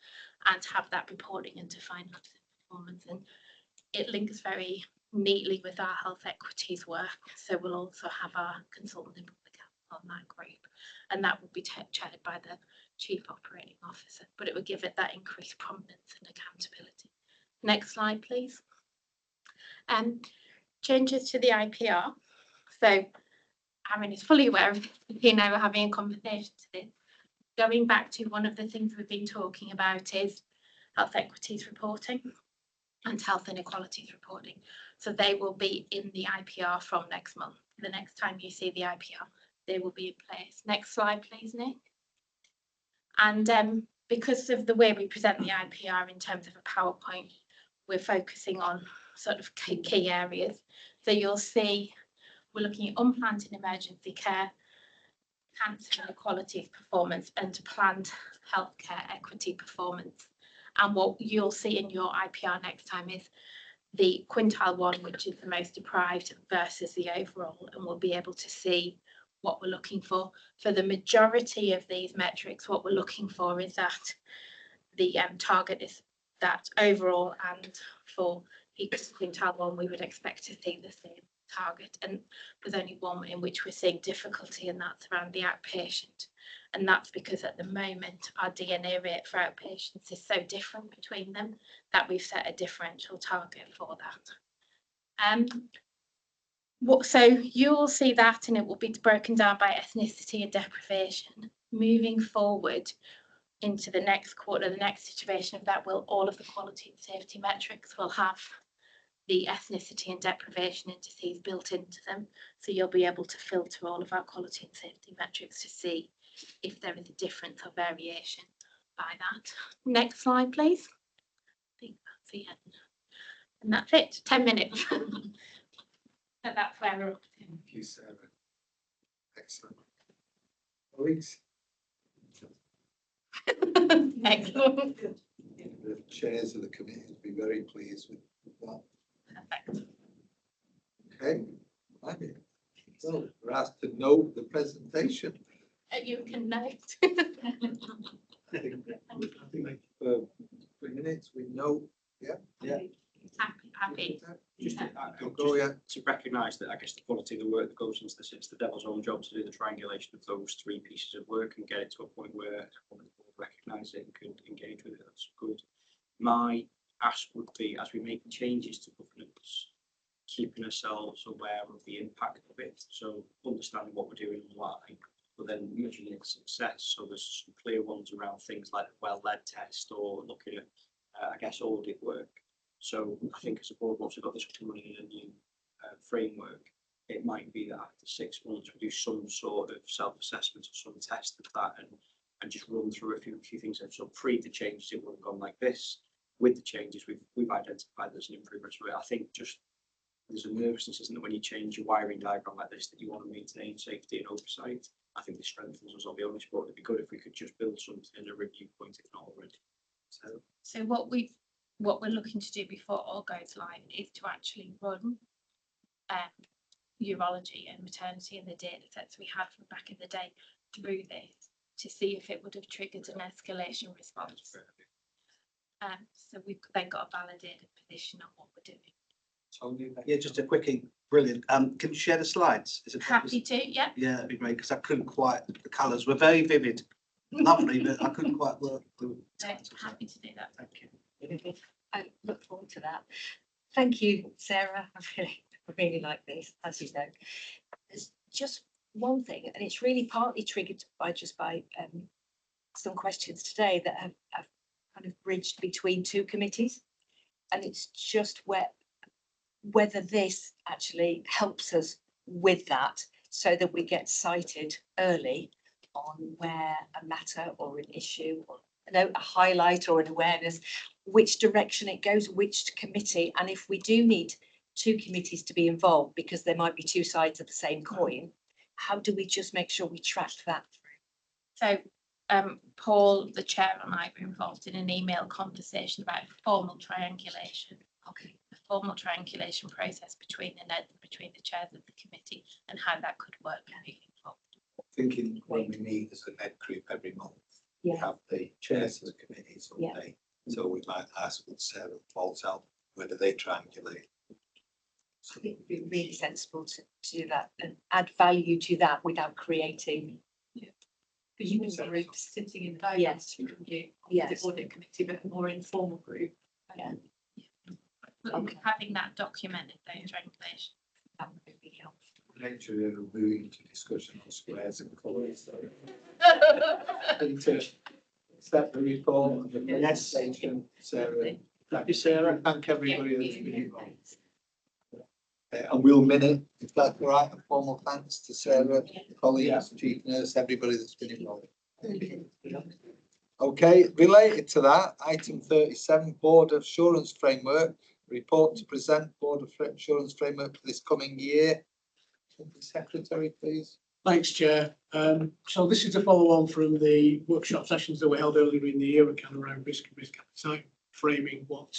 and have that reporting into finance and performance. And it links very neatly with our health equities work. So we'll also have our consultant in public health on that group, and that will be chaired by the Chief Operating Officer, but it would give it that increased prominence and accountability. Next slide, please. Changes to the IPR. So Aaron is fully aware of this, we're having a conversation today. Going back to one of the things we've been talking about is health equities reporting and health inequalities reporting. So they will be in the IPR from next month. The next time you see the IPR, they will be in place. Next slide, please, Nick. And because of the way we present the IPR in terms of a PowerPoint, we're focusing on sort of key areas. So you'll see we're looking at unplanned and emergency care, cancer inequalities performance, and planned healthcare equity performance. And what you'll see in your IPR next time is the quintile 1, which is the most deprived, versus the overall, and we'll be able to see what we're looking for. For the majority of these metrics, what we're looking for is that the target is that overall, and for each quintile 1, we would expect to see the same target. And there's only one in which we're seeing difficulty, and that's around the outpatient. And that's because at the moment, our DNA rate for outpatients is so different between them that we've set a differential target for that. So you'll see that, and it will be broken down by ethnicity and deprivation. Moving forward into the next quarter, the next iteration of that, will all of the quality and safety metrics will have the ethnicity and deprivation indices built into them. So you'll be able to filter all of our quality and safety metrics to see if there is a difference or variation by that. Next slide, please. I think that's the end. And that's it, 10 minutes. So that's where we're up to. Thank you, Sarah. Excellent. Colleagues, Excellent. the chairs of the committee will be very pleased with that. Perfect. Okay. Right. So we're asked to note the presentation. You can note. I think for 3 minutes we know. Yeah. Happy. Just To recognise that I guess the quality of the work that goes into this, it's the devil's own job to do the triangulation of those 3 pieces of work and get it to a point where everyone will recognise it and can engage with it. That's good. My ask would be, as we make changes to governance, keeping ourselves aware of the impact of it. So understanding what we're doing and why, but then measuring its success. So there's some clear ones around things like the well-led test or looking at, I guess, audit work. So I think as a board, once we've got this up and running in a new framework, it might be that after 6 months we do some sort of self-assessment or some test of that and just run through a few things. So pre the changes, it would have gone like this. With the changes, we've identified there's an improvement. So I think just there's a nervousness, isn't it, when you change your wiring diagram like this, that you want to maintain safety and oversight. I think this strengthens us, I'll be honest, but it'd be good if we could just build something in a review point, if not already. So what we're looking to do before all goes live is to actually run urology and maternity and the data sets we had from back in the day through this to see if it would have triggered an escalation response. So we've then got a validated position on what we're doing. Yeah, just a quickie, brilliant. Can you share the slides? Is it Happy to, yeah. Yeah, that'd be great, because I couldn't quite, the colours were very vivid lovely, but I couldn't quite work the. So happy to do that. Thank you. I look forward to that. Thank you, Sarah. I really like this, as you know. There's just one thing, and it's really partly triggered by some questions today that have kind of bridged between two committees. And it's just whether this actually helps us with that so that we get cited early on where a matter or an issue or a highlight or an awareness, which direction it goes, which committee. And if we do need two committees to be involved because there might be two sides of the same coin, how do we just make sure we track that through? So Paul, the chair, and I were involved in an email conversation about formal triangulation. Okay. The formal triangulation process between the chairs of the committee and how that could work moving forward. Thinking when we meet as a NED group every month, we Yeah. have the chairs of the committees all Yeah. day. So we might ask Sarah and Paul out whether they triangulate. I think it'd be really sensible to do that and add value to that without creating. Because you can group sitting in the Yes. you, Yes. the audit committee, but a more informal group. Yeah. But Okay. having that documented, those regulations. That would be really helpful. Nature of moving to discussion on squares and colours. And to accept the report and the Yes. presentation, Sarah. Thank you, Sarah. Thank everybody that's been involved. And we'll minute, if that's all right, a formal thanks to Sarah, colleagues, chief nurse, everybody that's been involved. Okay, related to that, item 37, Board of Assurance Framework, report to present Board of Assurance Framework for this coming year. Secretary, please. Thanks, Chair. So this is a follow on from the workshop sessions that were held earlier in the year, kind of around risk and risk appetite, framing what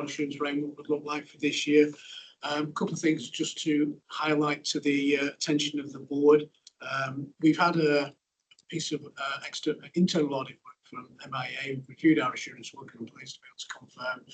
assurance framework would look like for this year. A couple of things just to highlight to the attention of the board. We've had a piece of internal audit work from MIA. We've reviewed our assurance work in place to be able to confirm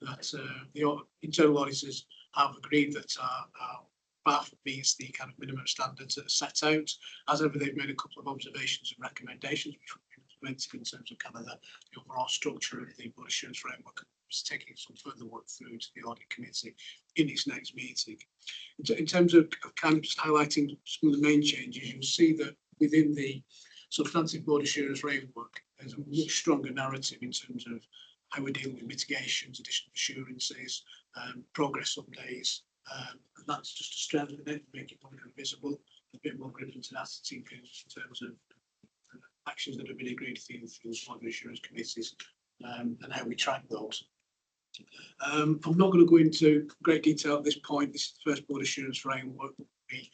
that the internal auditors have agreed that our BAF meets the kind of minimum standards that are set out. As ever, they've made a couple of observations and recommendations which we've implemented in terms of kind of the overall structure of the board assurance framework. It's taking some further work through to the audit committee in its next meeting. In terms of kind of just highlighting some of the main changes, you'll see that within the substantive board assurance framework, there's a much stronger narrative in terms of how we're dealing with mitigations, additional assurances, progress updates. And that's just to strengthen it, make it more visible, a bit more grip and tenacity in terms of actions that have been agreed through the assurance committees and how we track those. I'm not going to go into great detail at this point. This is the first board assurance framework. We'll be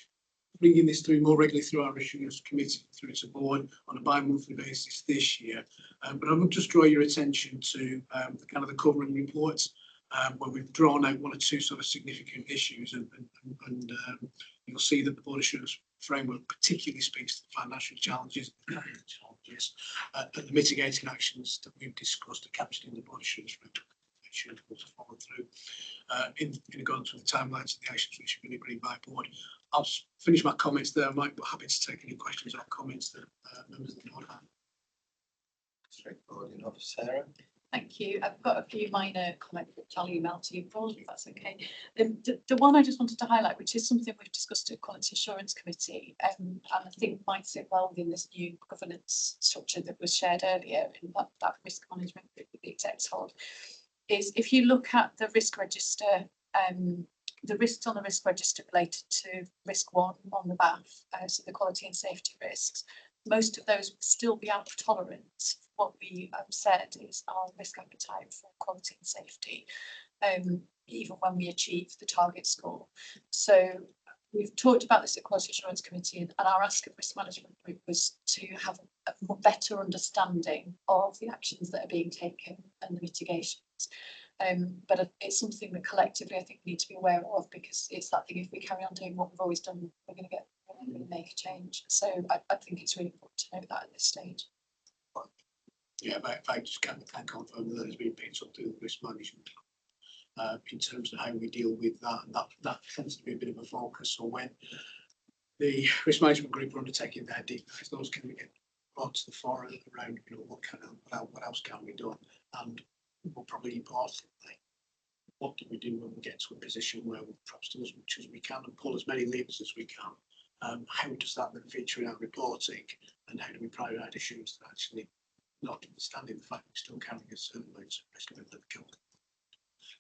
bringing this through more regularly through our assurance committee, through to board on a bi-monthly basis this year. But I would just draw your attention to the kind of the covering reports where we've drawn out one or two sort of significant issues, and you'll see that the board assurance framework particularly speaks to the financial challenges, and the mitigating actions that we've discussed are captured in the board assurance framework. Should also follow through in accordance with the timelines and the actions which have been agreed by board. I'll finish my comments there. I might be happy to take any questions or comments that members of the board have. Straightforward enough, Sarah. Thank you. I've got a few minor comments which I'll email to you, Paul, if that's okay. The one I just wanted to highlight, which is something we've discussed at Quality Assurance Committee, and I think might sit well within this new governance structure that was shared earlier in that risk management group that the execs hold, is if you look at the risk register, the risks on the risk register related to risk 1 on the BAF, so the quality and safety risks, most of those would still be out of tolerance. What we said is our risk appetite for quality and safety, even when we achieve the target score. So we've talked about this at Quality Assurance Committee, and our ask of risk management group was to have a better understanding of the actions that are being taken and the mitigations. But it's something that collectively I think we need to be aware of, because it's that thing, if we carry on doing what we've always done, we're going to make a change. So I think it's really important to note that at this stage. Yeah, but if I just can confirm that has been picked up through the risk management in terms of how we deal with that, and that tends to be a bit of a focus. So when the risk management group are undertaking their deep dives, those can get brought to the fore around, you know, what else can be done? And more probably importantly, what do we do when we get to a position where we perhaps do as much as we can and pull as many levers as we can? How does that then feature in our reporting, and how do we prioritise issues that actually, notwithstanding the fact we're still carrying a certain amount of risk of the chemical?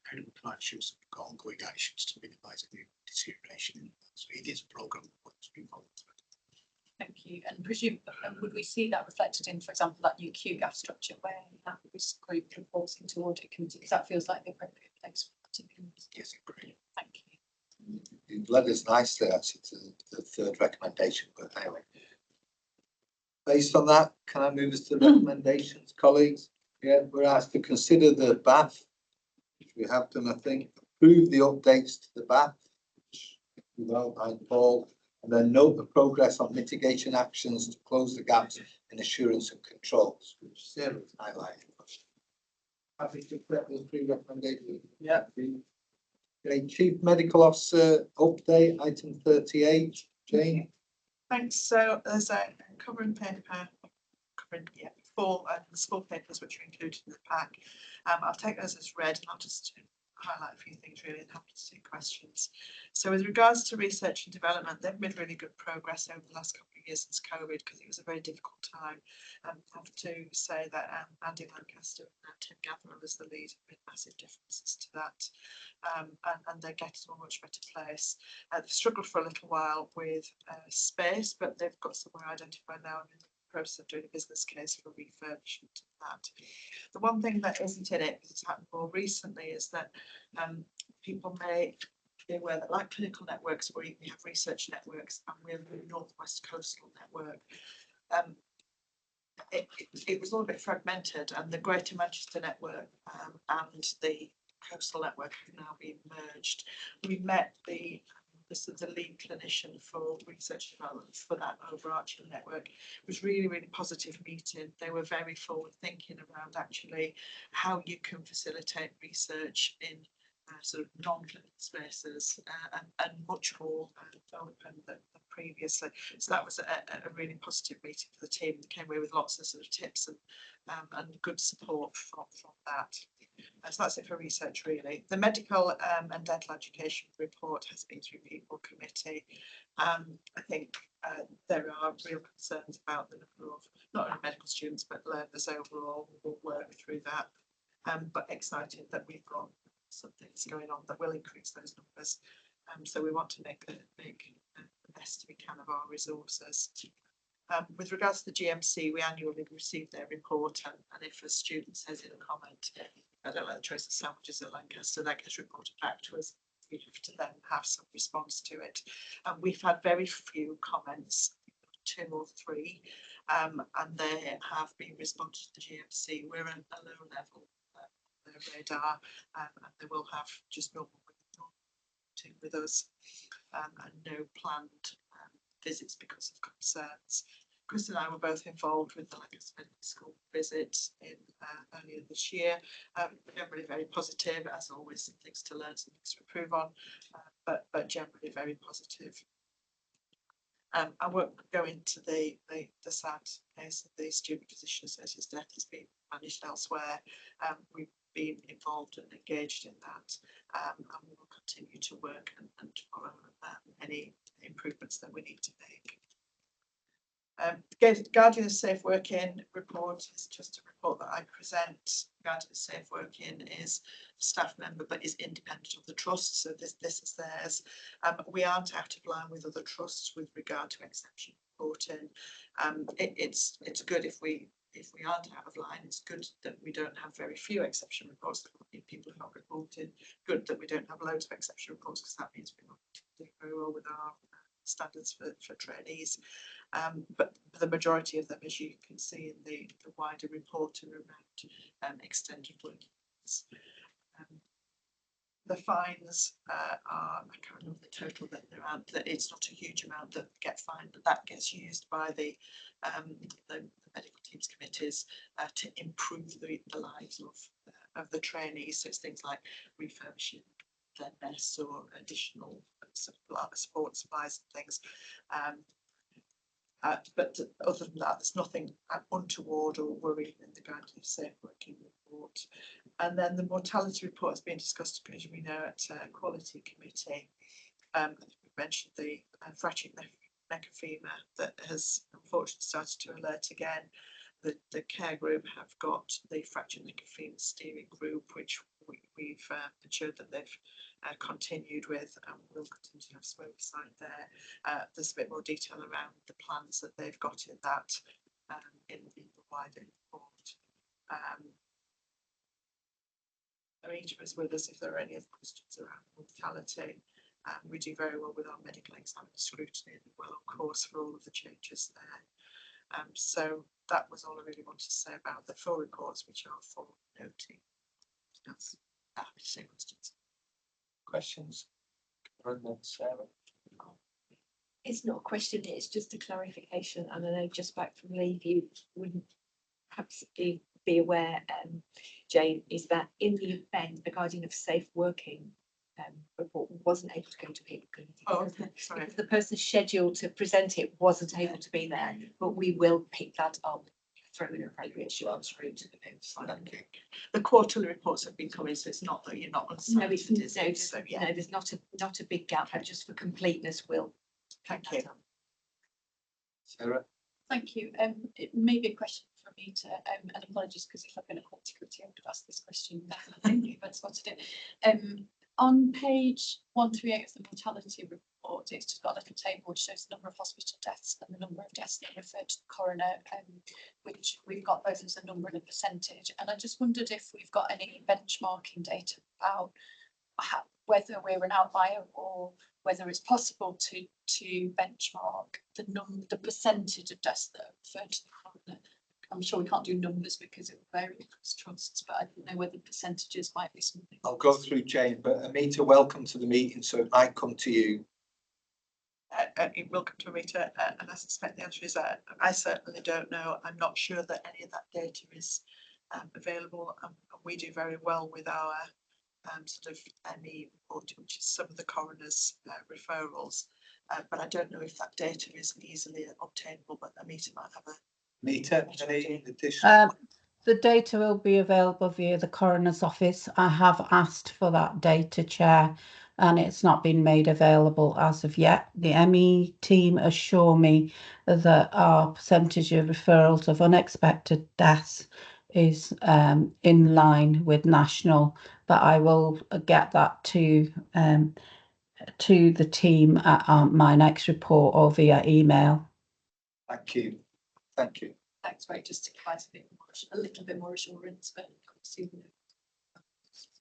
How do we provide assurance that we've got ongoing actions to minimise any deterioration? So it is a programme that's been followed. Thank you. And presume, would we see that reflected in, for example, that new QGAF structure where that risk group reports into audit committee? Because that feels like the appropriate place for that to be. Yes, agree. Thank you. You've led us nicely actually to the third recommendation, but anyway. Based on that, can I move us to the recommendations, colleagues? Yeah, we're asked to consider the BAF, which we have done, I think, approve the updates to the BAF, which we've outlined, Paul, and then note the progress on mitigation actions to close the gaps in assurance and controls, which Sarah's highlighted. Happy to accept those three recommendations. Yeah. Okay, Chief Medical Officer update, item 38, Jane. Thanks. So there's a covering paper, four small papers which are included in the pack. I'll take those as read and I'll just highlight a few things really and happy to take questions. So with regards to research and development, they've made really good progress over the last couple of years since COVID because it was a very difficult time. I have to say that Andy Lancaster and Tim Gatherell as the lead have made massive differences to that, and they're getting to a much better place. They've struggled for a little while with space, but they've got somewhere identified now and in the process of doing a business case for refurbishment of that. The one thing that isn't in it, because it's happened more recently, is that people may be aware that like clinical networks, we have research networks and we're the Northwest Coastal Network. It was all a bit fragmented, and the Greater Manchester Network and the Coastal Network have now been merged. We met the lead clinician for research development for that overarching network. It was really positive meeting. They were very forward thinking around actually how you can facilitate research in sort of non-clinical spaces and much more open than previously. So that was a really positive meeting for the team. They came away with lots of sort of tips and good support from that. So that's it for research really. The medical and dental education report has been through people committee. I think there are real concerns about the number of not only medical students but learners overall. We'll work through that. But excited that we've got some things going on that will increase those numbers. So we want to make the best we can of our resources. With regards to the GMC, we annually receive their report, and if a student says in a comment, I don't like the choice of sandwiches at Lancaster, that gets reported back to us. We have to then have some response to it. And we've had very few comments, 2 or 3, and they have been responded to the GMC. We're at a low level on their radar, and they will have just normal with us and no planned visits because of concerns. Chris and I were both involved with the Lancaster Medical School visit in earlier this year. Generally very positive, as always, some things to learn, some things to improve on, but generally very positive. I won't go into the sad case of the student physician associate's death. Has been managed elsewhere. We've been involved and engaged in that, and we will continue to work and follow any improvements that we need to make. Guardian of Safe Working report is just a report that I present. Guardian of Safe Working is a staff member but is independent of the trust, so this is theirs. We aren't out of line with other trusts with regard to exception reporting. It's good if we aren't out of line. It's good that we don't have very few exception reports that people are not reporting. Good that we don't have loads of exception reports, because that means we're not doing very well with our standards for trainees. But the majority of them, as you can see in the wider report, are around extended working hours. The fines are, I can't remember the total that they're at, that it's not a huge amount that get fined, but that gets used by the medical teams committees to improve the lives of the trainees. So it's things like refurbishing their mess or additional support supplies and things. But other than that, there's nothing untoward or worrying in the Guide to Safe Working report. And then the mortality report has been discussed, as we know, at Quality Committee. I think we mentioned the fractured neck of femur that has unfortunately started to alert again. The care group have got the fractured neck of femur steering group, which we've ensured that they've continued with, and we'll continue to have some oversight there. There's a bit more detail around the plans that they've got in that in the wider report. Anita is with us if there are any other questions around mortality. We do very well with our medical examiner scrutiny and well on course for all of the changes there. So that was all I really wanted to say about the full reports, which are for noting. That's happy to say questions. Questions? Sarah? It's not a question, it's just a clarification, and I know just back from leave you wouldn't perhaps be aware, Jane, is that in the event the Guardian of Safe Working report wasn't able to go to people committee. Oh, okay, sorry. Because the person scheduled to present it wasn't able to be there, but we will pick that up through an appropriate short through to the notes. The quarterly reports have been coming, so it's not that you're not on No, site. it's no, so, yeah. No, there's not a big gap, but just for completeness, we'll. Thank you. Sarah? Thank you. It may be a question for Rita, and apologies because if I've been a quality committee, I would have asked this question definitely, but spotted it. On page 138 of the mortality report, it's just got a little table which shows the number of hospital deaths and the number of deaths that are referred to the coroner, which we've got both as a number and a percentage. And I just wondered if we've got any benchmarking data about whether we're an outlier or whether it's possible to benchmark the percentage of deaths that are referred to the coroner. I'm sure we can't do numbers because it will vary across trusts, but I don't know whether percentages might be something. I'll go through Jane, but Amita, welcome to the meeting, so it might come to you. It will come to Amita, and I suspect the answer is I certainly don't know. I'm not sure that any of that data is available. We do very well with our sort of ME report, which is some of the coroner's referrals, but I don't know if that data is easily obtainable, but Amita might have a Amita, any additional? The data will be available via the coroner's office. I have asked for that data, Chair, and it's not been made available as of yet. The ME team assure me that our percentage of referrals of unexpected deaths is in line with national, but I will get that to the team at my next report or via email. Thank you. Thank you. Thanks, Ray, just to provide a little bit more assurance, but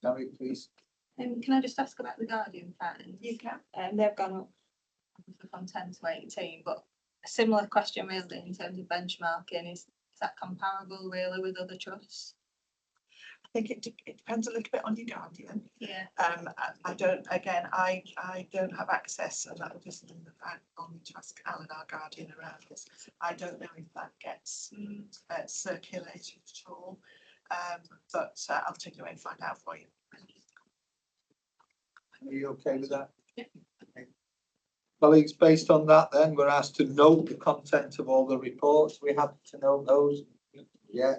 Gary, please. Can I just ask about the Guardian fans? You can. They've gone up from 10 to 18, but a similar question really in terms of benchmarking, is that comparable really with other trusts? I think it depends a little bit on your Guardian. Yeah. I don't have access, and that would be something that I'll need to ask Alan, our Guardian, around this. I don't know if that gets circulated at all, but I'll take it away and find out for you. Are you okay with that? Yeah. Okay. Colleagues, based on that, then we're asked to note the content of all the reports. We have to note those. Yeah.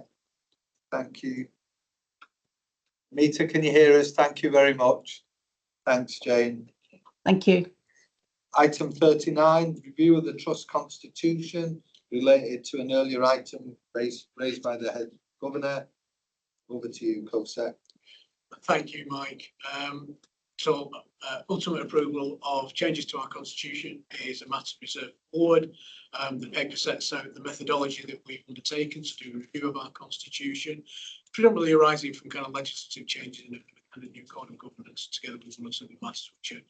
Thank you. Mita, can you hear us? Thank you very much. Thanks, Jane. Thank you. Item 39, review of the trust constitution related to an earlier item raised by the head governor. Over to you, COSEC. Thank you, Mike. Ultimate approval of changes to our constitution is a matter reserved forward. The PEG sets out the methodology that we've undertaken to do a review of our constitution, predominantly arising from kind of legislative changes and a new code of governance, together with some of the matters which are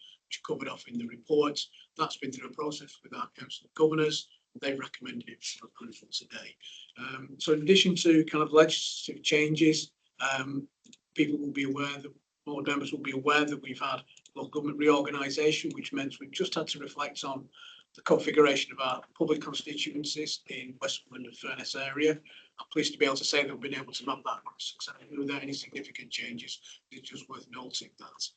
covered off in the report. That's been through a process with our council of governors. They've recommended it for approval today. So in addition to kind of legislative changes, people will be aware that board members will be aware that we've had local government reorganisation, which meant we've just had to reflect on the configuration of our public constituencies in Westmoreland and Furness area. I'm pleased to be able to say that we've been able to map that across successfully without any significant changes. It's just worth noting that.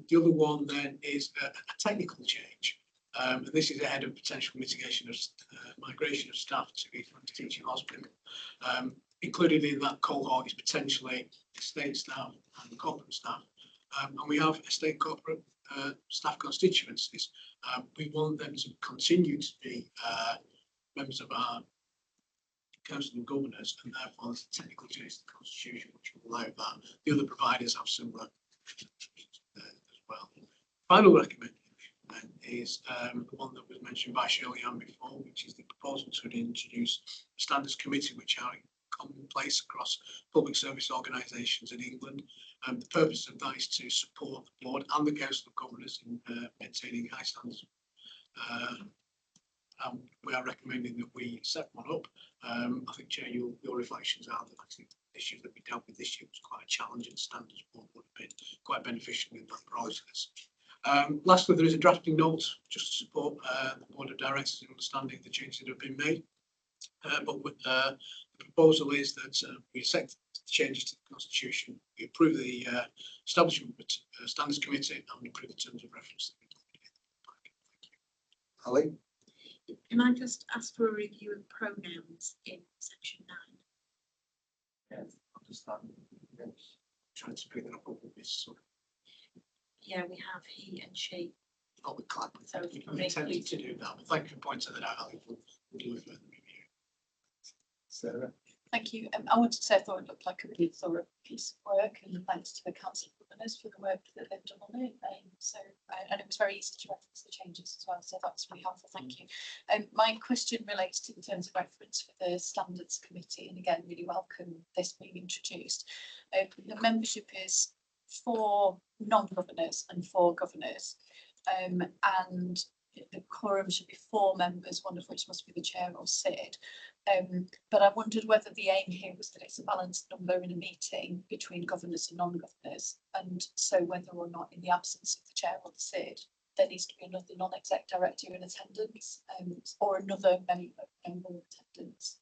The other one then is a technical change. And this is ahead of potential mitigation of migration of staff to East Lancs Teaching Hospital. Included in that cohort is potentially estate staff and corporate staff. And we have estate corporate staff constituencies. We want them to continue to be members of our Council of Governors, and therefore there's a technical change to the Constitution which will allow that. The other providers have similar as well. Final recommendation is the one that was mentioned by Shirley-Ann before, which is the proposal to introduce a standards committee which are commonplace across public service organisations in England. The purpose of that is to support the board and the Council of Governors in maintaining high standards. We are recommending that we set one up. I think, Chair, your reflections are that actually the issue that we dealt with this year was quite a challenging standards board, would have been quite beneficial in that process. Lastly, there is a drafting note just to support the Board of Directors in understanding the changes that have been made. But with, the proposal is that we accept the changes to the Constitution, we approve the establishment of a standards committee and approve the terms of reference. Ali? Can I just ask for a review of pronouns in section 9? Yes, understand. Yes. Trying to pick that up with this. So. Yeah, we have he and she. Oh, we can't. So we intended to do that, but thank you for pointing that out. I think we'll do a further review. Sarah? Thank you. I wanted to say I thought it looked like a really thorough piece of work, and thanks to the Council of Governors for the work that they've done on it. And it was very easy to reference the changes as well, so that's really helpful. Thank you. My question relates to the terms of reference for the Standards Committee, and again, really welcome this being introduced. The membership is 4 non-governors and 4 governors, and the quorum should be 4 members, one of which must be the chair or SID. But I wondered whether the aim here was that it's a balanced number in a meeting between governors and non-governors, and so whether or not, in the absence of the chair or the SID, there needs to be another non-exec director in attendance, or another member in attendance.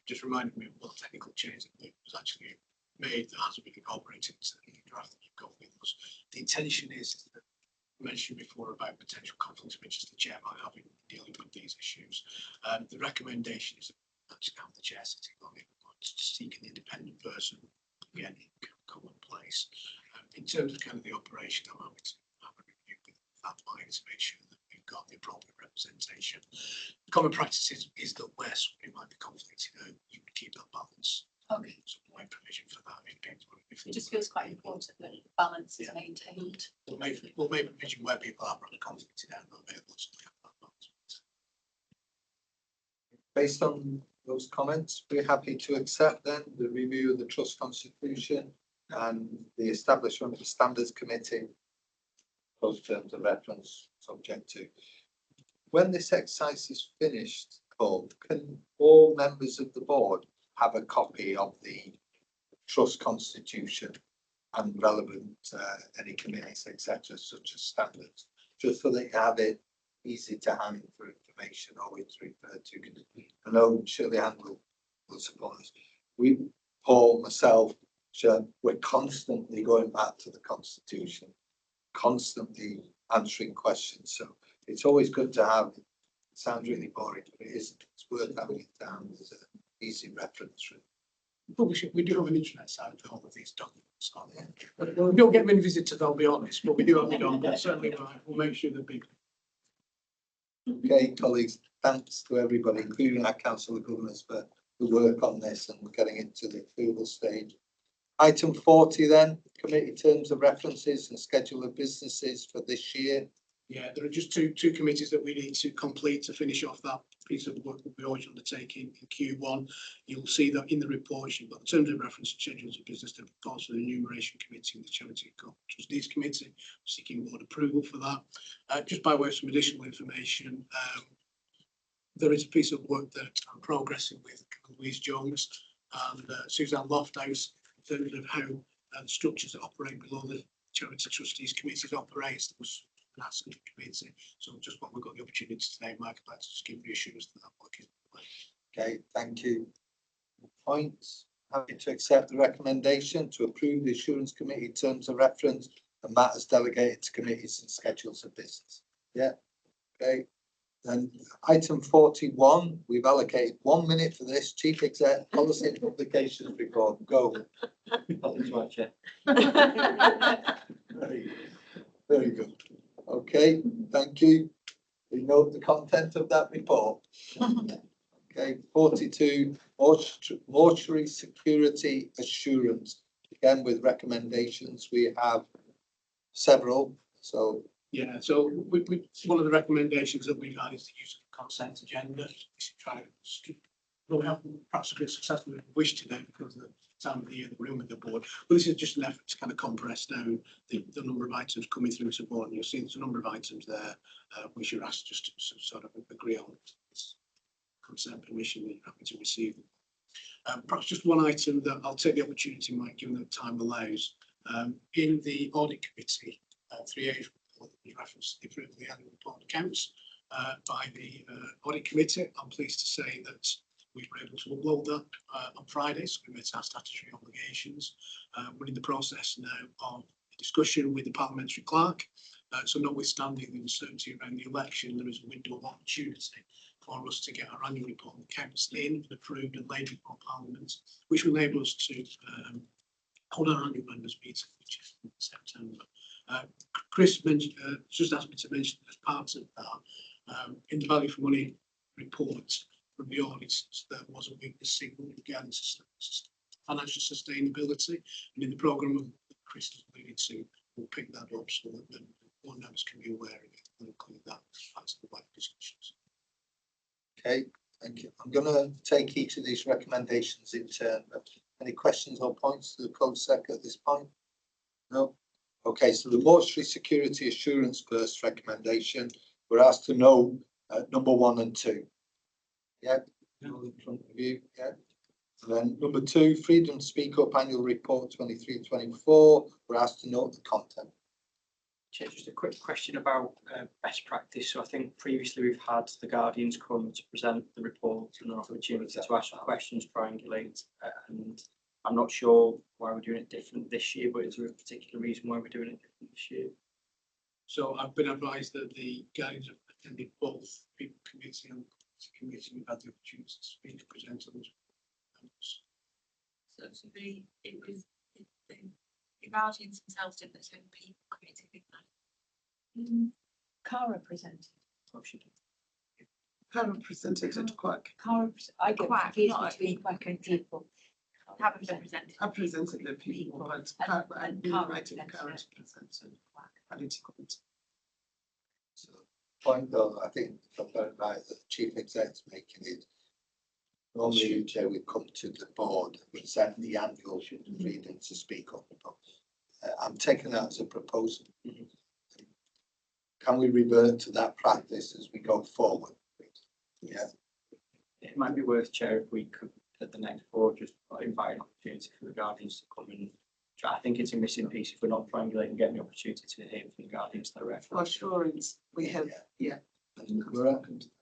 Just reminded me of what technical change that was actually made that hasn't been incorporated into the draft that you've got with us. The intention is that mentioned before about potential conflicts of interest the chair might have in dealing with these issues. The recommendation is actually have the chair sitting on it, seeking an independent person, again, in commonplace. In terms of kind of the operation, I'm happy to have a review with that mind to make sure that we've got the appropriate representation. Common practice is that where somebody might be conflicted, you would keep that balance. Okay. Some way provision for that. It just feels quite important that balance is maintained. We'll make provision where people are probably conflicted and not available. Based on those comments, we're happy to accept then the review of the Trust Constitution and the establishment of a Standards Committee. Those terms of reference subject to. When this exercise is finished, Paul, can all members of the board have a copy of the Trust Constitution and relevant any committees, etc., such as standards, just so that you have it easy to hand for information or it's referred to. I know Shirley-Ann will support us. We, Paul, myself, we're constantly going back to the Constitution, constantly answering questions. So it's always good to have. It sounds really boring, but it isn't. It's worth having it down as an easy reference. But we do have an internet side of all of these documents on there. We don't get many visitors, I'll be honest, but we do have it on there. Certainly, we'll make sure that people. Okay, colleagues, thanks to everybody, including our Council of Governors, for the work on this and getting it to the approval stage. Item 40 then, committee terms of references and schedule of businesses for this year. Yeah, there are just two committees that we need to complete to finish off that piece of work that we always undertake in Q1. You'll see that in the report, you've got the terms of reference and schedules of business to propose to the Enumeration Committee and the Charity and Trustees Committee, seeking board approval for that. Just by way of some additional information, there is a piece of work that I'm progressing with Louise Jones and Suzanne Lofthouse in terms of how the structures that operate below the Charity Trustees Committees operates. There was asking the committee. So just when we've got the opportunity today, Mike, I'd like to just give reassurance that work is. Okay, thank you. Points. Happy to accept the recommendation to approve the Assurance Committee terms of reference and matters delegated to committees and schedules of business. Yeah. Okay, then item 41, we've allocated 1 minute for this. Chief Exec Policy and Publications Report. Go. Very, very good. Okay, thank you. We note the content of that report. Okay, 42, mortuary security assurance. Again, with recommendations, we have several, so. Yeah, so one of the recommendations that we've had is the use of the consent agenda. We haven't perhaps been successful as we wish today because of the time of the year that we're in with the board. But this is just an effort to kind of compress down the number of items coming through support. And you'll see there's a number of items there which you're asked just to sort of agree on consent permission that you're happy to receive. Perhaps just one item that I'll take the opportunity, Mike, given that time allows. In the audit committee, 3A reference the approval of the annual report accounts by the audit committee. I'm pleased to say that we were able to upload that on Friday, so we met our statutory obligations. We're in the process now of discussion with the parliamentary clerk. So notwithstanding the uncertainty around the election, there is a window of opportunity for us to get our annual report and accounts in and approved and laid before Parliament, which will enable us to hold our annual members meeting, which is in September. Chris mentioned, just asked me to mention as part of that, in the value for money report from the auditors, there was a weakness signal regarding financial sustainability, and in the programme that Chris is leading to, we'll pick that up so that the board members can be aware of it and include that as the wider discussions. Okay, thank you. I'm going to take each of these recommendations in turn. Any questions or points to the code sec at this point? No. Okay, so the mortuary security assurance first recommendation, we're asked to know number 1 and 2. Yeah, in front of you. Yeah. And then number 2, Freedom Speak Up Annual Report 23-24. We're asked to note the content. Chair, just a quick question about best practice. So I think previously we've had the Guardians come to present the report and an opportunity to ask questions, triangulate, and I'm not sure why we're doing it different this year, but is there a particular reason why we're doing it different this year? So I've been advised that the Guardians have attended both people committee and committee. We've had the opportunity to speak and present on those. So the Guardians themselves did the same people committee, didn't they? Cara presented. Cara presented at Quack. Cara, I get Quack, confused not between Quack and people. Haven't been presented. I presented the people, but I've been invited Cara to present. I didn't comment. So point though, I think if I'm very right, that the chief exec's making it. Normally, Chair, we come to the board and present the annual Freedom to Speak Up. I'm taking that as a proposal. Can we revert to that practice as we go forward? Yeah. It might be worth, Chair, if we could at the next board just invite an opportunity for the Guardians to come in. I think it's a missing piece if we're not triangulating and getting the opportunity to hear from the Guardians directly. For assurance, we have, yeah.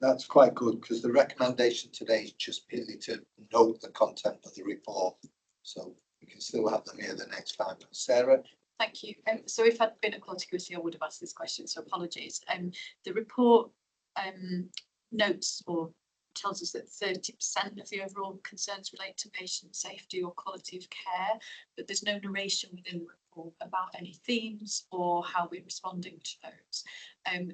That's quite good because the recommendation today is just purely to note the content of the report. So we can still have them here the next time. Sarah? Thank you. So if I'd been at Quality Committee, I would have asked this question, so apologies. The report notes or tells us that 30% of the overall concerns relate to patient safety or quality of care, but there's no narration within the report about any themes or how we're responding to those.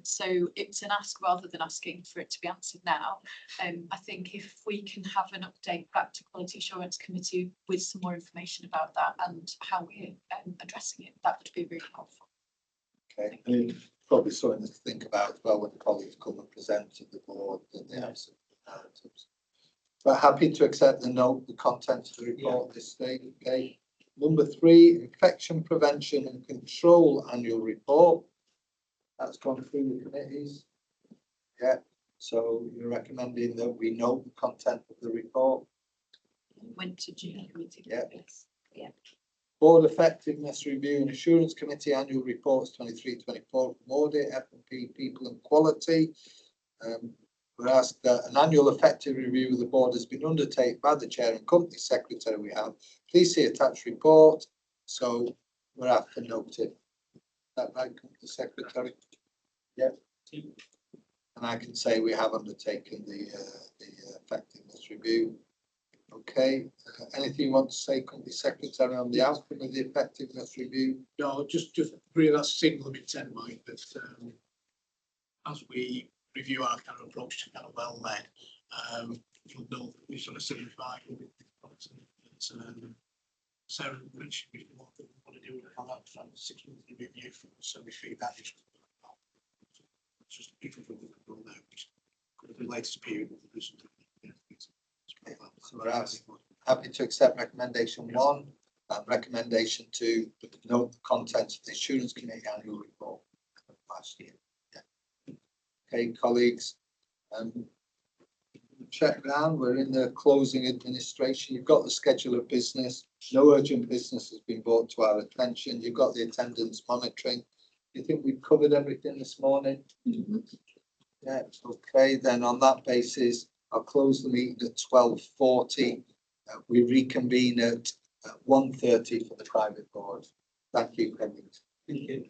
So it's an ask rather than asking for it to be answered now. I think if we can have an update back to Quality Assurance Committee with some more information about that and how we're addressing it, that would be really helpful. Okay, and probably something to think about as well when colleagues come and present to the board that they have some narratives. But happy to accept the note, the content of the report at this stage. Okay. Number 3, infection prevention and control annual report. That's gone through the committees. Yeah. So you're recommending that we note the content of the report. Went to June committee. Yeah. Yeah. Board Effectiveness Review and Assurance Committee Annual Reports 23-24 from Audit, F&P, People and Quality. We're asked that an annual effective review of the board has been undertaken by the Chair and Company Secretary we have. Please see attached report. So we're asked to note it. Is that right, Company Secretary? Yeah. And I can say we have undertaken the effectiveness review. Okay, anything you want to say, Company Secretary, on the outcome of the effectiveness review? No, just really that signal of intent, Mike, that as we review our kind of approach to kind of well led, you'll know we sort of simplify with Sarah mentioned before that we want to do that 6 monthly review for so we feed that just people from the control now, which the latest period of the recent. So we're happy to accept recommendation 1 and recommendation 2, note the contents of the Assurance Committee annual report last year. Yeah. Okay, colleagues, check down. We're in the closing administration. You've got the schedule of business. No urgent business has been brought to our attention. You've got the attendance monitoring. Do you think we've covered everything this morning? Yeah, okay, then on that basis, I'll close the meeting at 12:40. We reconvene at 1:30 for the private board. Thank you, Henry. Thank you.